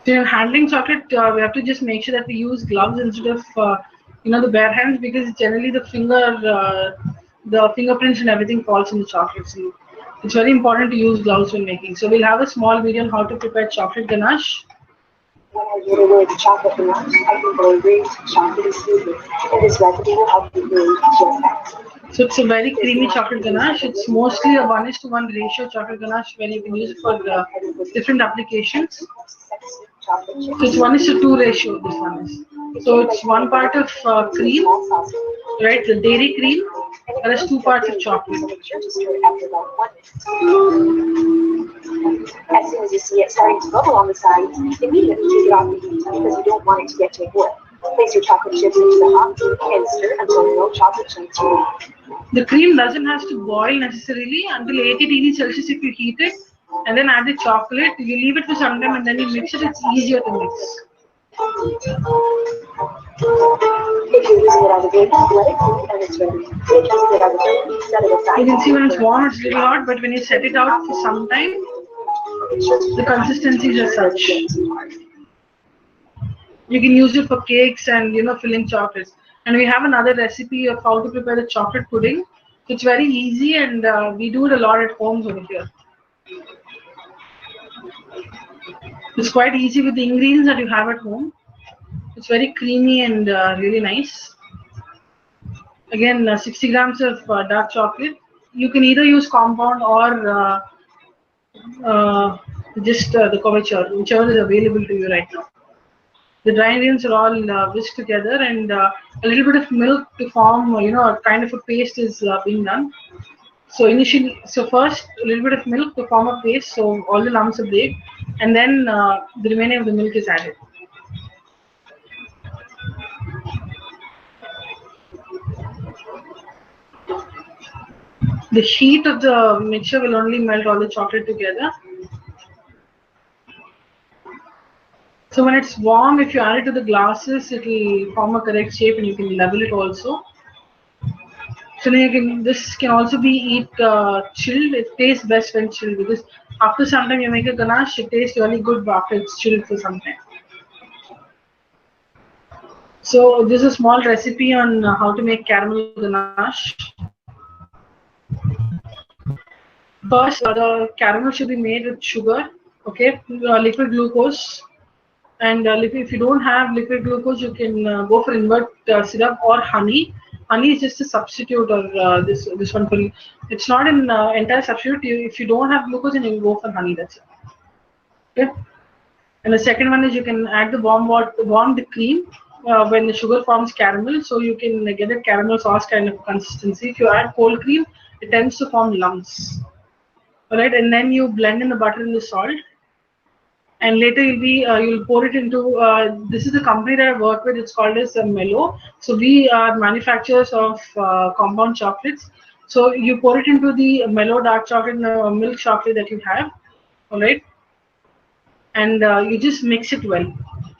So handling chocolate, we have to just make sure that we use gloves instead of the bare hands, because generally the fingerprints and everything falls in the chocolate. So it's very important to use gloves when making. So we'll have a small video on how to prepare chocolate ganache. When I get away with chocolate ganache, I think the ingredients of chocolate is sweet, and this recipe will help you do just that. So it's a very creamy chocolate ganache. It's mostly a 1:1 ratio chocolate ganache where you can use it for different applications. So it's 1:2 ratio, this one is. So it's 1 part of cream, right, the dairy cream, and there's 2 parts of chocolate. As soon as you see it starting to bubble on the sides, immediately take it off the heat because you don't want it to get too wet. Place your chocolate chips into the hot tea and stir until no chocolate chunks remain. The cream doesn't have to boil necessarily until 80 degrees Celsius if you heat it, and then add the chocolate. You leave it for some time and then you mix it. It's easier to mix. If you're using it as a drink, let it cool and it's ready. If you're using it as a drink, set it aside. You can see when it's warm, it's a little hot, but when you set it out for some time, the consistencies are such. You can use it for cakes and filling chocolates. And we have another recipe of how to prepare the chocolate pudding. It's very easy, and we do it a lot at homes over here. It's quite easy with the ingredients that you have at home. It's very creamy and really nice. Again, 60 grams of dark chocolate. You can either use compound or just the couverture, whichever is available to you right now. The dry ingredients are all whisked together, and a little bit of milk to form, a kind of a paste is being done. So first a little bit of milk to form a paste, so all the lumps are baked, and then the remaining of the milk is added. The heat of the mixture will only melt all the chocolate together. So when it's warm, if you add it to the glasses, it will form a correct shape, and you can level it also. So then this can also be eat chilled. It tastes best when chilled, because after some time you make a ganache, it tastes really good after it's chilled for some time. So this is a small recipe on how to make caramel ganache. First, the caramel should be made with sugar, okay, liquid glucose. And if you don't have liquid glucose, you can go for invert syrup or honey. Honey is just a substitute, or this one for you. It's not an entire substitute. If you don't have glucose, then you can go for honey. That's it. Okay. And the second one is you can add the warm the cream when the sugar forms caramel, so you can get a caramel sauce kind of consistency. If you add cold cream, it tends to form lumps. All right, and then you blend in the butter and the salt. And later you'll pour it into, this is the company that I work with, it's called as Mellow. So we are manufacturers of compound chocolates. So you pour it into the Mellow dark chocolate and milk chocolate that you have, all right? And you just mix it well.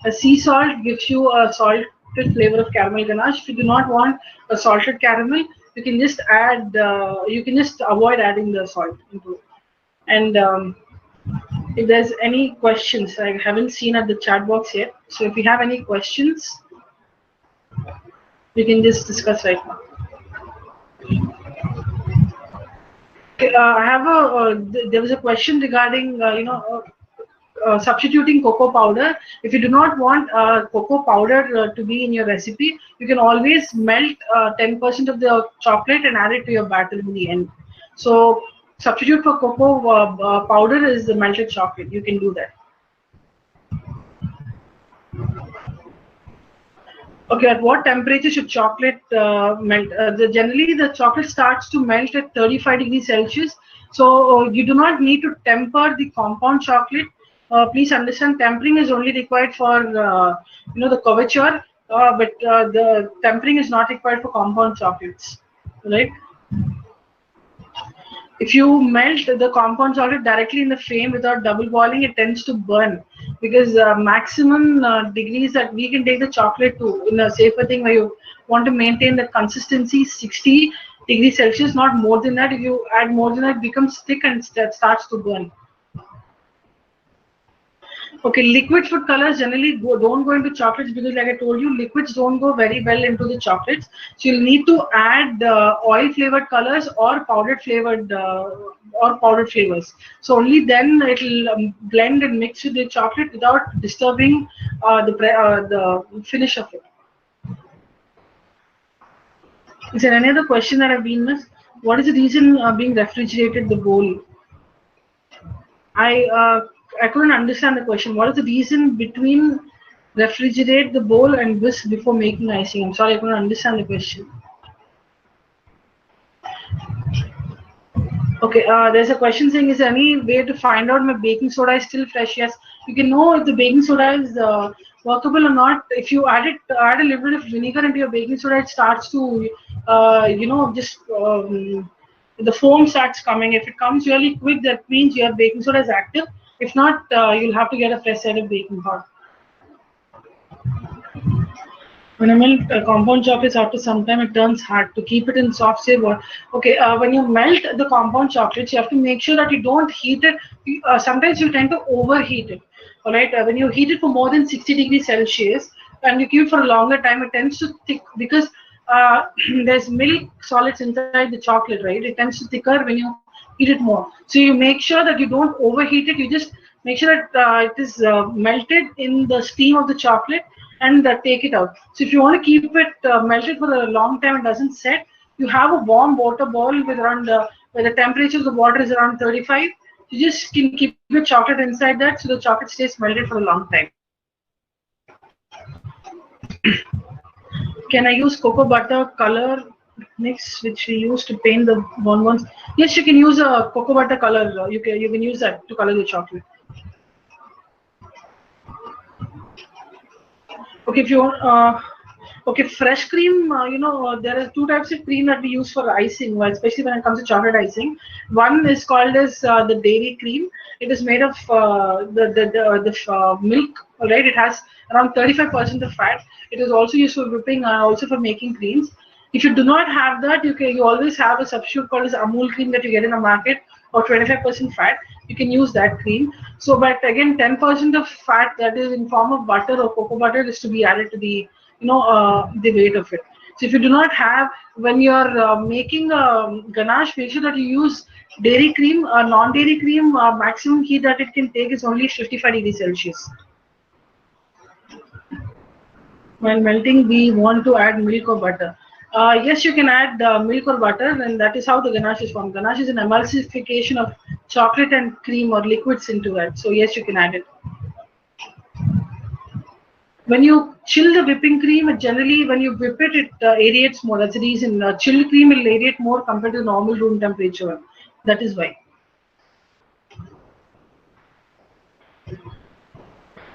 A sea salt gives you a salted flavor of caramel ganache. If you do not want a salted caramel, you can just add, you can just avoid adding the salt into it. And if there's any questions, I haven't seen at the chat box yet. So if you have any questions, we can just discuss right now. Okay, I have there was a question regarding, substituting cocoa powder. If you do not want cocoa powder to be in your recipe, you can always melt 10% of the chocolate and add it to your batter in the end. So substitute for cocoa powder is the melted chocolate. You can do that. Okay, at what temperature should chocolate melt? Generally, the chocolate starts to melt at 35 degrees Celsius. So you do not need to temper the compound chocolate. Please understand, tempering is only required for the couverture, but the tempering is not required for compound chocolates, right? If you melt the compound chocolate directly in the flame without double boiling, it tends to burn, because maximum degrees that we can take the chocolate to in a safer thing where you want to maintain the consistency 60 degrees Celsius, not more than that. If you add more than that, it becomes thick and starts to burn. Okay, liquid food colors generally don't go into chocolates, because like I told you, liquids don't go very well into the chocolates. So you'll need to add oil flavored colors or powdered flavored flavors. So only then it'll blend and mix with the chocolate without disturbing the finish of it. Is there any other question that I've been missed? What is the reason being refrigerated the bowl? I couldn't understand the question. What is the reason between refrigerate the bowl and whisk before making icing? I'm sorry, I couldn't understand the question. Okay, there's a question saying, is there any way to find out my baking soda is still fresh? Yes, you can know if the baking soda is workable or not. If you add a little bit of vinegar into your baking soda, it starts to, the foam starts coming. If it comes really quick, that means your baking soda is active. If not, you'll have to get a fresh set of baking powder. When I melt compound chocolates, after some time it turns hard. To keep it in soft state, when you melt the compound chocolates, you have to make sure that you don't heat it. Sometimes you tend to overheat it. All right, when you heat it for more than 60 degrees Celsius and you keep it for a longer time, it tends to thick because there's milk solids inside the chocolate, right? It tends to thicker when you heat it more. So you make sure that you don't overheat it. You just make sure that it is melted in the steam of the chocolate and take it out. So if you want to keep it melted for a long time and doesn't set, you have a warm water bowl with around where the temperature of the water is around 35. You just can keep your chocolate inside that so the chocolate stays melted for a long time. Can I use cocoa butter color mix which we use to paint the bonbons? Yes, you can use a cocoa butter color. You can use that to color the chocolate. Okay, if you want, fresh cream, there are two types of cream that we use for icing, especially when it comes to chocolate icing. One is called as the dairy cream. It is made of the milk, right? It has around 35% of fat. It is also used for whipping and also for making creams. If you do not have that, you always have a substitute called as Amul cream that you get in the market, or 25% fat. You can use that cream. So, but again, 10% of fat that is in form of butter or cocoa butter is to be added to the the weight of it. So if you do not have, when you're making a ganache, make sure that you use dairy cream. Non-dairy cream, maximum heat that it can take is only 55 degrees Celsius. While melting, we want to add milk or butter. Yes, you can add milk or butter, and that is how the ganache is formed. Ganache is an emulsification of chocolate and cream or liquids into that. So yes, you can add it. When you chill the whipping cream, generally when you whip it, it aerates more. That's the reason. Chilled cream will aerate more compared to normal room temperature. That is why.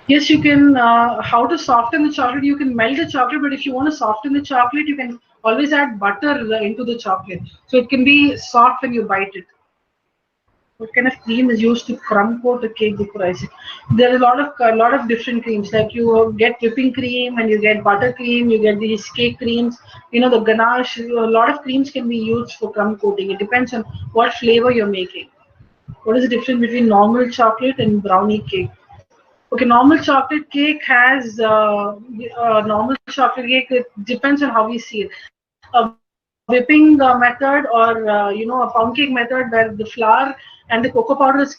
Yes, you can. How to soften the chocolate? You can melt the chocolate, but if you want to soften the chocolate, you can always add butter into the chocolate, so it can be soft when you bite it. What kind of cream is used to crumb coat a cake before icing? There are a lot of different creams. Like you get whipping cream and you get buttercream. You get these cake creams. The ganache. A lot of creams can be used for crumb coating. It depends on what flavor you're making. What is the difference between normal chocolate and brownie cake? Okay, normal chocolate cake has normal chocolate cake. It depends on how we see it. A whipping method or a pound cake method where the flour and the cocoa powder is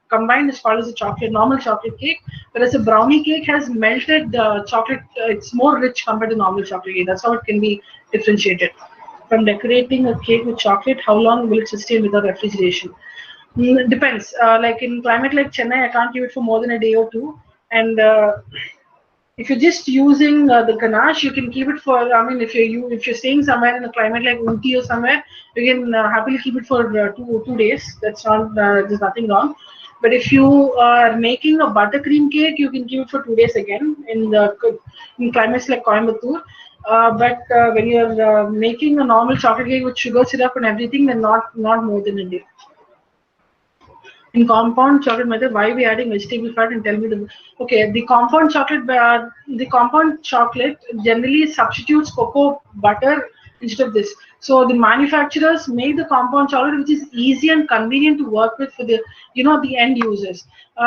combined is called as a normal chocolate cake. Whereas a brownie cake has melted chocolate. It's more rich compared to normal chocolate cake. That's how it can be differentiated. From decorating a cake with chocolate, how long will it sustain without refrigeration? Depends. Like in climate like Chennai, I can't keep it for more than a day or two. And if you're just using the ganache, you can keep it for. I mean, if you're staying somewhere in a climate like Ooty or somewhere, you can happily keep it for 2 days. That's not there's nothing wrong. But if you are making a buttercream cake, you can keep it for 2 days again in climates like Coimbatore. But when you're making a normal chocolate cake with sugar syrup and everything, then not more than a day. In compound chocolate method, why are we adding vegetable fat? And tell me the compound chocolate generally substitutes cocoa butter instead of this. So the manufacturers make the compound chocolate which is easy and convenient to work with for the the end users.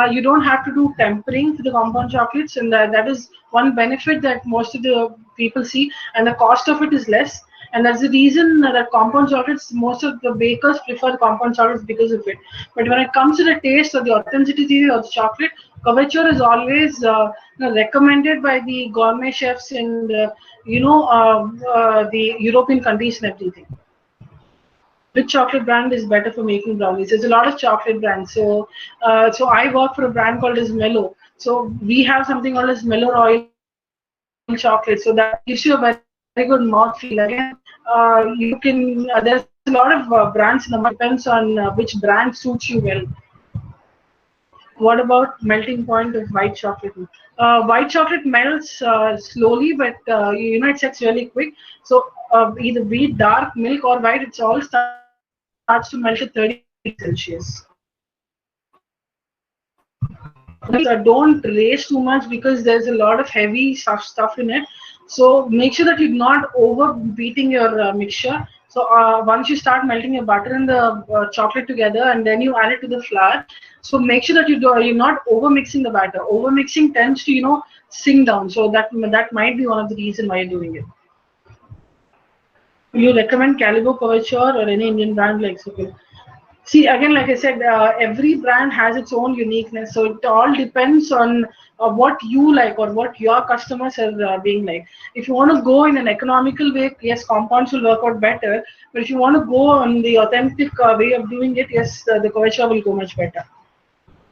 You don't have to do tempering for the compound chocolates, and that is one benefit that most of the people see, and the cost of it is less. And that's the reason that compound chocolates, most of the bakers prefer compound chocolates because of it. But when it comes to the taste or the authenticity of the chocolate, couverture is always recommended by the gourmet chefs in the European countries and everything. Which chocolate brand is better for making brownies? There's a lot of chocolate brands. So I work for a brand called as Mellow. So we have something called as Mellow Royal chocolate. So that gives you a very good mouthfeel. Again, you can. There's a lot of brands in the market. Depends on which brand suits you well. What about melting point of white chocolate? White chocolate melts slowly, but it sets really quick. So either be it dark milk or white, it's all starts to melt at 30 degrees Celsius. Don't race too much because there's a lot of heavy stuff in it. So make sure that you're not over beating your mixture. So once you start melting your butter and the chocolate together, and then you add it to the flour. So make sure that you're not over mixing the batter. Over mixing tends to sink down. So that might be one of the reasons why you're doing it. You recommend Calico Couture or any Indian brand like Sukil? See, again, like I said, every brand has its own uniqueness. So it all depends on what you like or what your customers are being like. If you want to go in an economical way, yes, compounds will work out better. But if you want to go on the authentic way of doing it, yes, the Couture will go much better.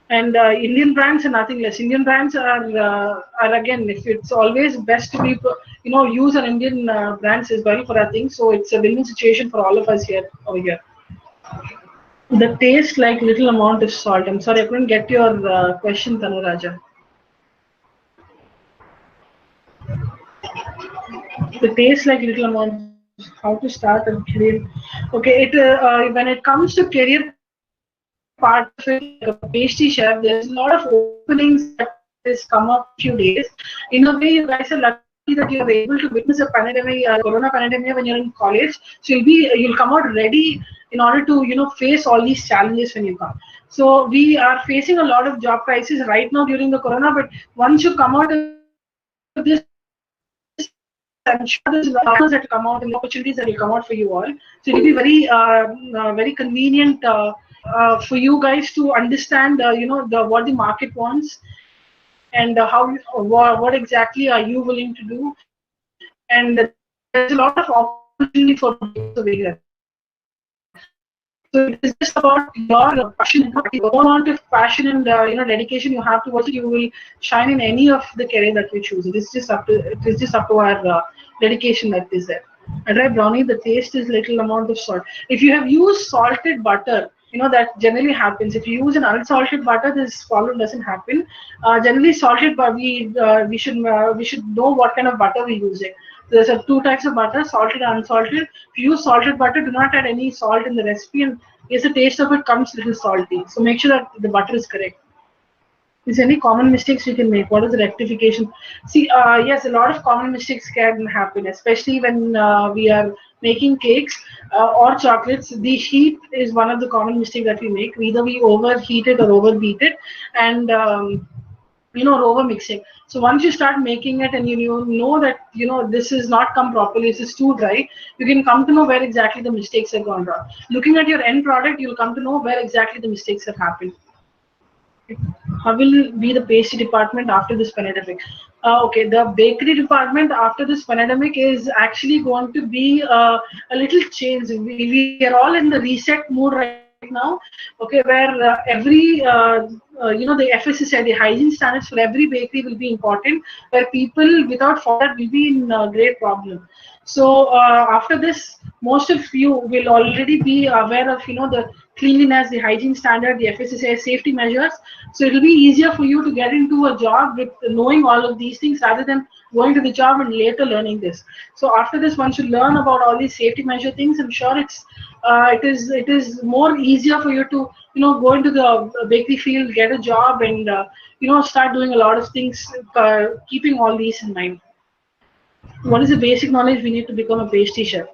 And Indian brands are nothing less. Indian brands are again, if it's always best to be, use an Indian brands as well for our things. So it's a win-win situation for all of us over here. The taste like little amount of salt. I'm sorry, I couldn't get your question, Tanuraja. The taste like little amount. How to start a career? Okay, when it comes to career part of it, like a pastry chef, there's a lot of openings that has come up few days. In a way, you guys are lucky that you're able to witness a pandemic, corona pandemic when you're in college. So you'll come out ready in order to face all these challenges when you come. So we are facing a lot of job crisis right now during the corona, but once you come out of this, I'm sure there's a lot of offers that come out and opportunities that will come out for you all. So it'll be very convenient for you guys to understand what the market wants and what exactly are you willing to do. And there's a lot of opportunity for over here. So it is just about your passion, the amount of passion and dedication you have towards it. You will shine in any of the career that you choose. It is just up to our dedication that is there. And right, brownie, the taste is little amount of salt. If you have used salted butter, that generally happens. If you use an unsalted butter, this problem doesn't happen. Generally, salted, but we should know what kind of butter we're using. There's two types of butter, salted and unsalted. If you use salted butter, do not add any salt in the recipe, and yes, the taste of it comes a little salty. So make sure that the butter is correct. Is there any common mistakes we can make? What is the rectification? See, yes, a lot of common mistakes can happen, especially when we are making cakes or chocolates. The heat is one of the common mistakes that we make. Either we overheat it or overbeat it, and over mixing. So once you start making it and you know that this is not come properly, this is too dry, you can come to know where exactly the mistakes have gone wrong. Looking at your end product, you'll come to know where exactly the mistakes have happened. How will be the pastry department after this pandemic? Okay, the bakery department after this pandemic is actually going to be a little change. We are all in the reset mood right now, okay, where every the FSSAI, the hygiene standards for every bakery will be important, where people without follow that will be in a great problem. So after this, most of you will already be aware of the cleanliness, the hygiene standard, the FSSAI safety measures. So it will be easier for you to get into a job with knowing all of these things rather than going to the job and later learning this. So after this, once you learn about all these safety measure things, I'm sure it is more easier for you to go into the bakery field, get a job, and start doing a lot of things, keeping all these in mind. What is the basic knowledge we need to become a pastry chef?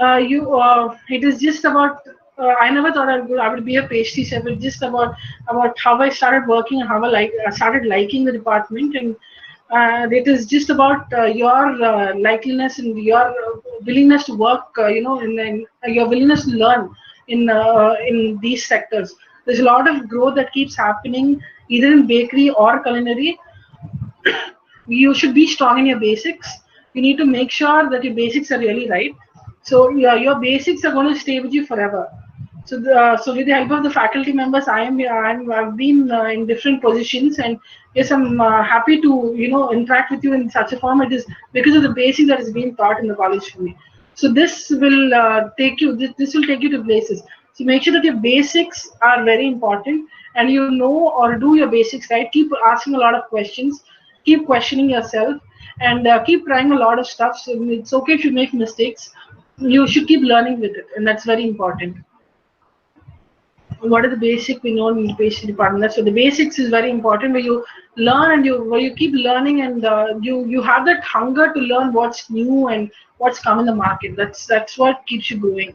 It is just about. I never thought I would be a pastry chef. It's just about how I started working and how I started liking the department, and it is just about your likeliness and your willingness to work. In your willingness to learn in these sectors. There's a lot of growth that keeps happening either in bakery or culinary. You should be strong in your basics. You need to make sure that your basics are really right. So your basics are going to stay with you forever. So with the help of the faculty members, I've been in different positions, and yes, I'm happy to interact with you in such a form. It is because of the basics that is being taught in the college for me. So this will take you. This will take you to places. So make sure that your basics are very important, and or do your basics right. Keep asking a lot of questions. Keep questioning yourself, and keep trying a lot of stuff. So it's okay if you make mistakes. You should keep learning with it, and that's very important. what are the basic we know in the pastry department. So the basics is very important, where you learn and where you keep learning, and you have that hunger to learn what's new and what's come in the market. That's what keeps you going.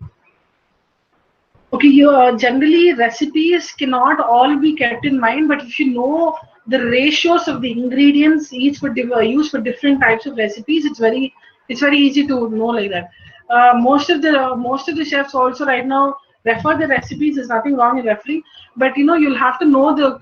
Okay, generally recipes cannot all be kept in mind, but if you know the ratios of the ingredients each for used for different types of recipes, it's very easy to know like that. Most of the chefs also right now refer the recipes. There's nothing wrong in referring, but you'll have to know the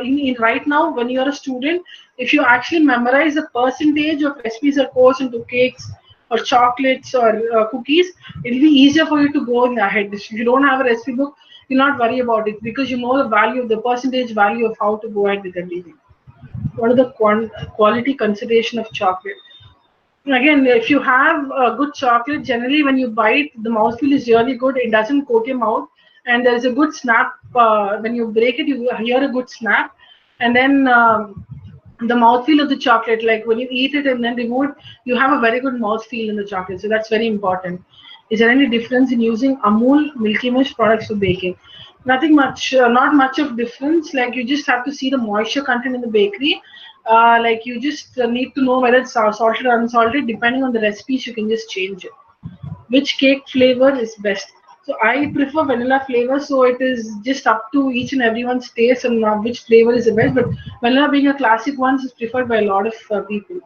in right now when you're a student, if you actually memorize the percentage of recipes that goes into cakes or chocolates or cookies, it'll be easier for you to go in ahead. If you don't have a recipe book, you'll not worry about it, because you know the value, the percentage value of how to go ahead with everything. What are the quality consideration of chocolate? Again, if you have a good chocolate, generally when you bite, the mouthfeel is really good. It doesn't coat your mouth, and there's a good snap. When you break it, you hear a good snap, and then the mouthfeel of the chocolate, like when you eat it and then remove it, you have a very good mouthfeel in the chocolate. So that's very important. Is there any difference in using Amul Milky Mist products for baking? Nothing much, not much of difference. Like you just have to see the moisture content in the bakery. Like you just need to know whether it's salted or unsalted. Depending on the recipes, you can just change it. Which cake flavor is best? So I prefer vanilla flavor, so it is just up to each and everyone's taste and which flavor is the best. But vanilla being a classic one is preferred by a lot of people.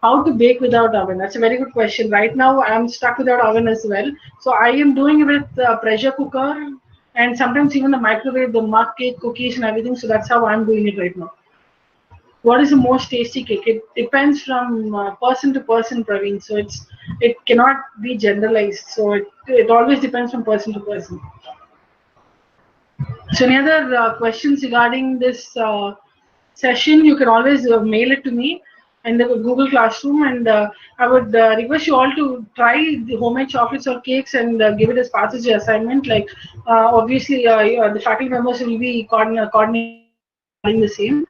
How to bake without oven? That's a very good question. Right now, I'm stuck without oven as well. So I am doing it with pressure cooker and sometimes even the microwave, the mug cake, cookies and everything. So that's how I'm doing it right now. What is the most tasty cake? It depends from person to person, Praveen. So it cannot be generalized. So it always depends from person to person. So any other questions regarding this session? You can always mail it to me in the Google Classroom, and I would request you all to try the homemade chocolates or cakes and give it as part of your assignment. Like obviously, the faculty members will be coordinating the same.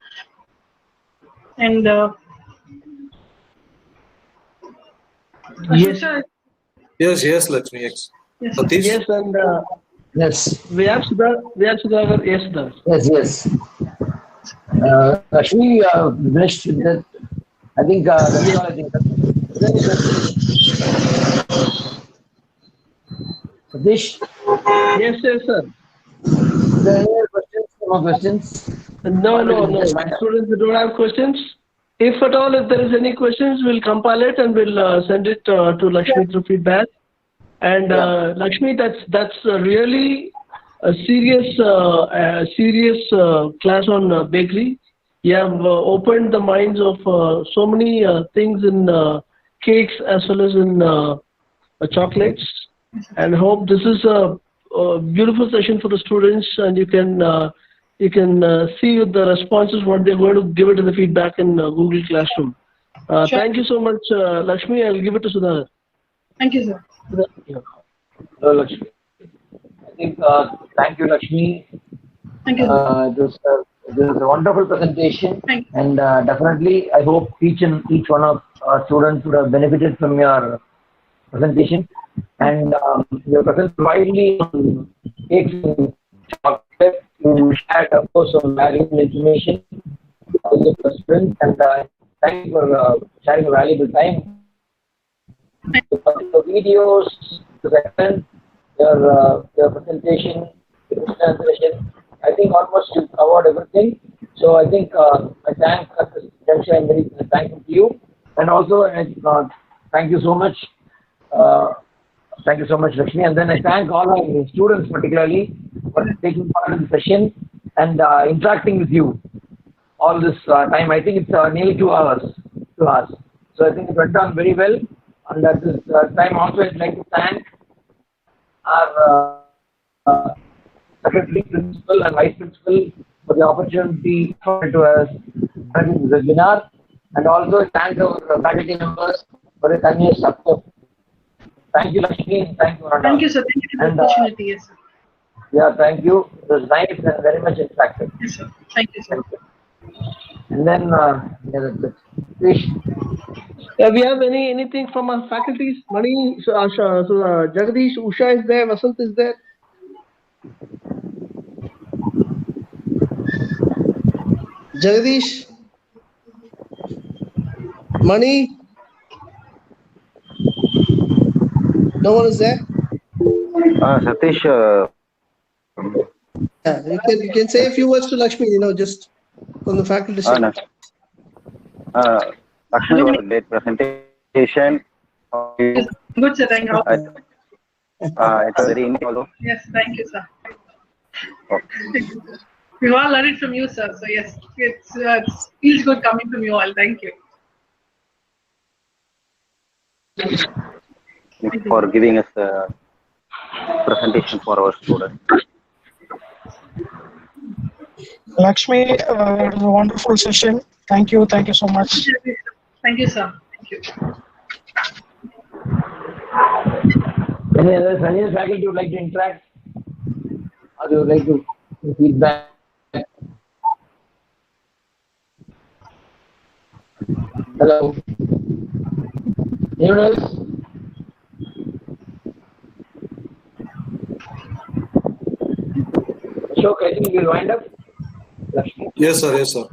And Yes. Yes, Lakshmi. Yes. Satish? Yes, and Yes. we have Sudhakar. Yes, Sudhakar. Yes. Lakshmi finished with that. I think that's all. I think. Satish, Yes, sir. is there any other questions? More questions? No. Students, we don't have questions. If at all, if there is any questions, we'll compile it and we'll send it to Lakshmi through feedback. And Lakshmi, that's really a serious class on bakery. You have opened the minds of so many things in cakes as well as in chocolates. And hope this is a beautiful session for the students, and you can see with the responses what they're going to give it in the feedback in Google Classroom. Sure. Thank you so much, Lakshmi. I'll give it to Sudhakar. thank you, sir. Hello, Lakshmi. I think thank you, Lakshmi. Thank you. It was a wonderful presentation, Thank you. and definitely I hope each one of our students would have benefited from your presentation. And your presence widely on cakes and chocolate. You shared, of course, some valuable information with the students, and thank you for sharing a valuable time. The videos, the session, your presentation, the question session, I think almost you covered everything. So I think I thank at this junction. I'm very thankful to you, and also thank you so much. Thank you so much, Lakshmi. And then I thank all our students particularly for taking part in the session and interacting with you all this time. I think it's nearly 2 hours to us. So I think it went on very well. And at this time also I'd like to thank our secretary, principal and vice principal for the opportunity to us in this webinar. And also thank our faculty members for the continuous support. Thank you, Lakshmi. Thank you, Ananda. Thank you, sir. Thank you for the opportunity. Yes, sir. Yeah, thank you. It was nice and very much interactive. Yes, sir. Thank you, sir. Thank you. And then, that's it. Fish. We have anything from our faculties? Mani, Jagadish, Usha is there, Vasant is there. Jagadish? Mani? No one is there? Satish, Yeah, you can say a few words to Lakshmi, just from the faculty side. Lakshmi, your late presentation. Good, sir. Thank you. It was very interesting. Yes, thank you, sir. Okay. We've all learned it from you, sir. So yes, it feels good coming from you all. Thank you. For giving us a presentation for our students. Lakshmi, it was a wonderful session. Thank you so much. Thank you, sir. Thank you. Any other faculty would like to interact? Or you would like to give feedback? Hello? Anyone else? Ashok, I think we'll wind up. Yes, sir. Yes, sir.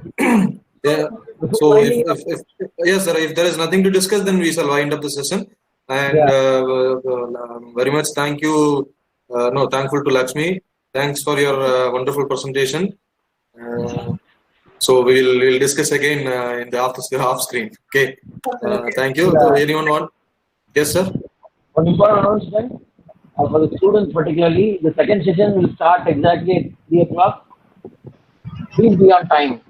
Yeah. So yes, sir. If there is nothing to discuss, then we shall wind up the session. And very much thank you. Thankful to Lakshmi. Thanks for your wonderful presentation. So we'll discuss again in the off screen. Okay. Thank you. Anyone want? Yes, sir. One important announcement for the students, particularly, the second session will start exactly at 3 o'clock. Please be on time.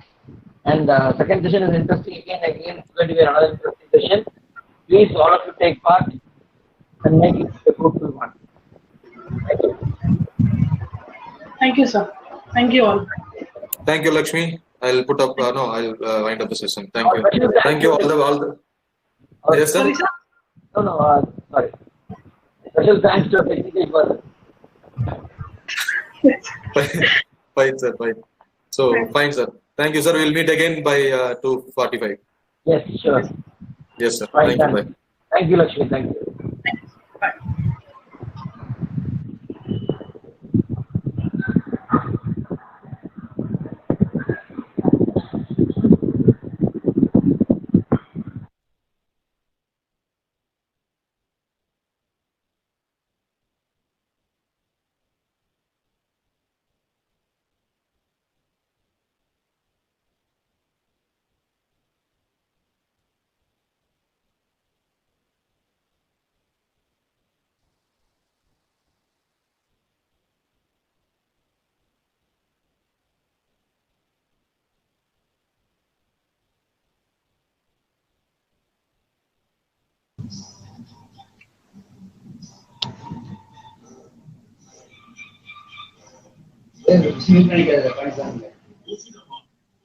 And second session is interesting again. It's going to be another interesting session. Please, all of you take part and make it a fruitful one. Thank you. Thank you, sir. Thank you all. Thank you, Lakshmi. I'll put up. I'll wind up the session. Thank you. Thank you all the. Yes, sir. Sorry, sir. No, sorry. Special thanks to a technical person. Fine, sir. Fine. So, fine, sir. Thank you, sir. We'll meet again by 2:45. Yes, sure. Yes, sir. Fine, Thank you. Bye. Thank you, Lakshmi. Thank you. Yes,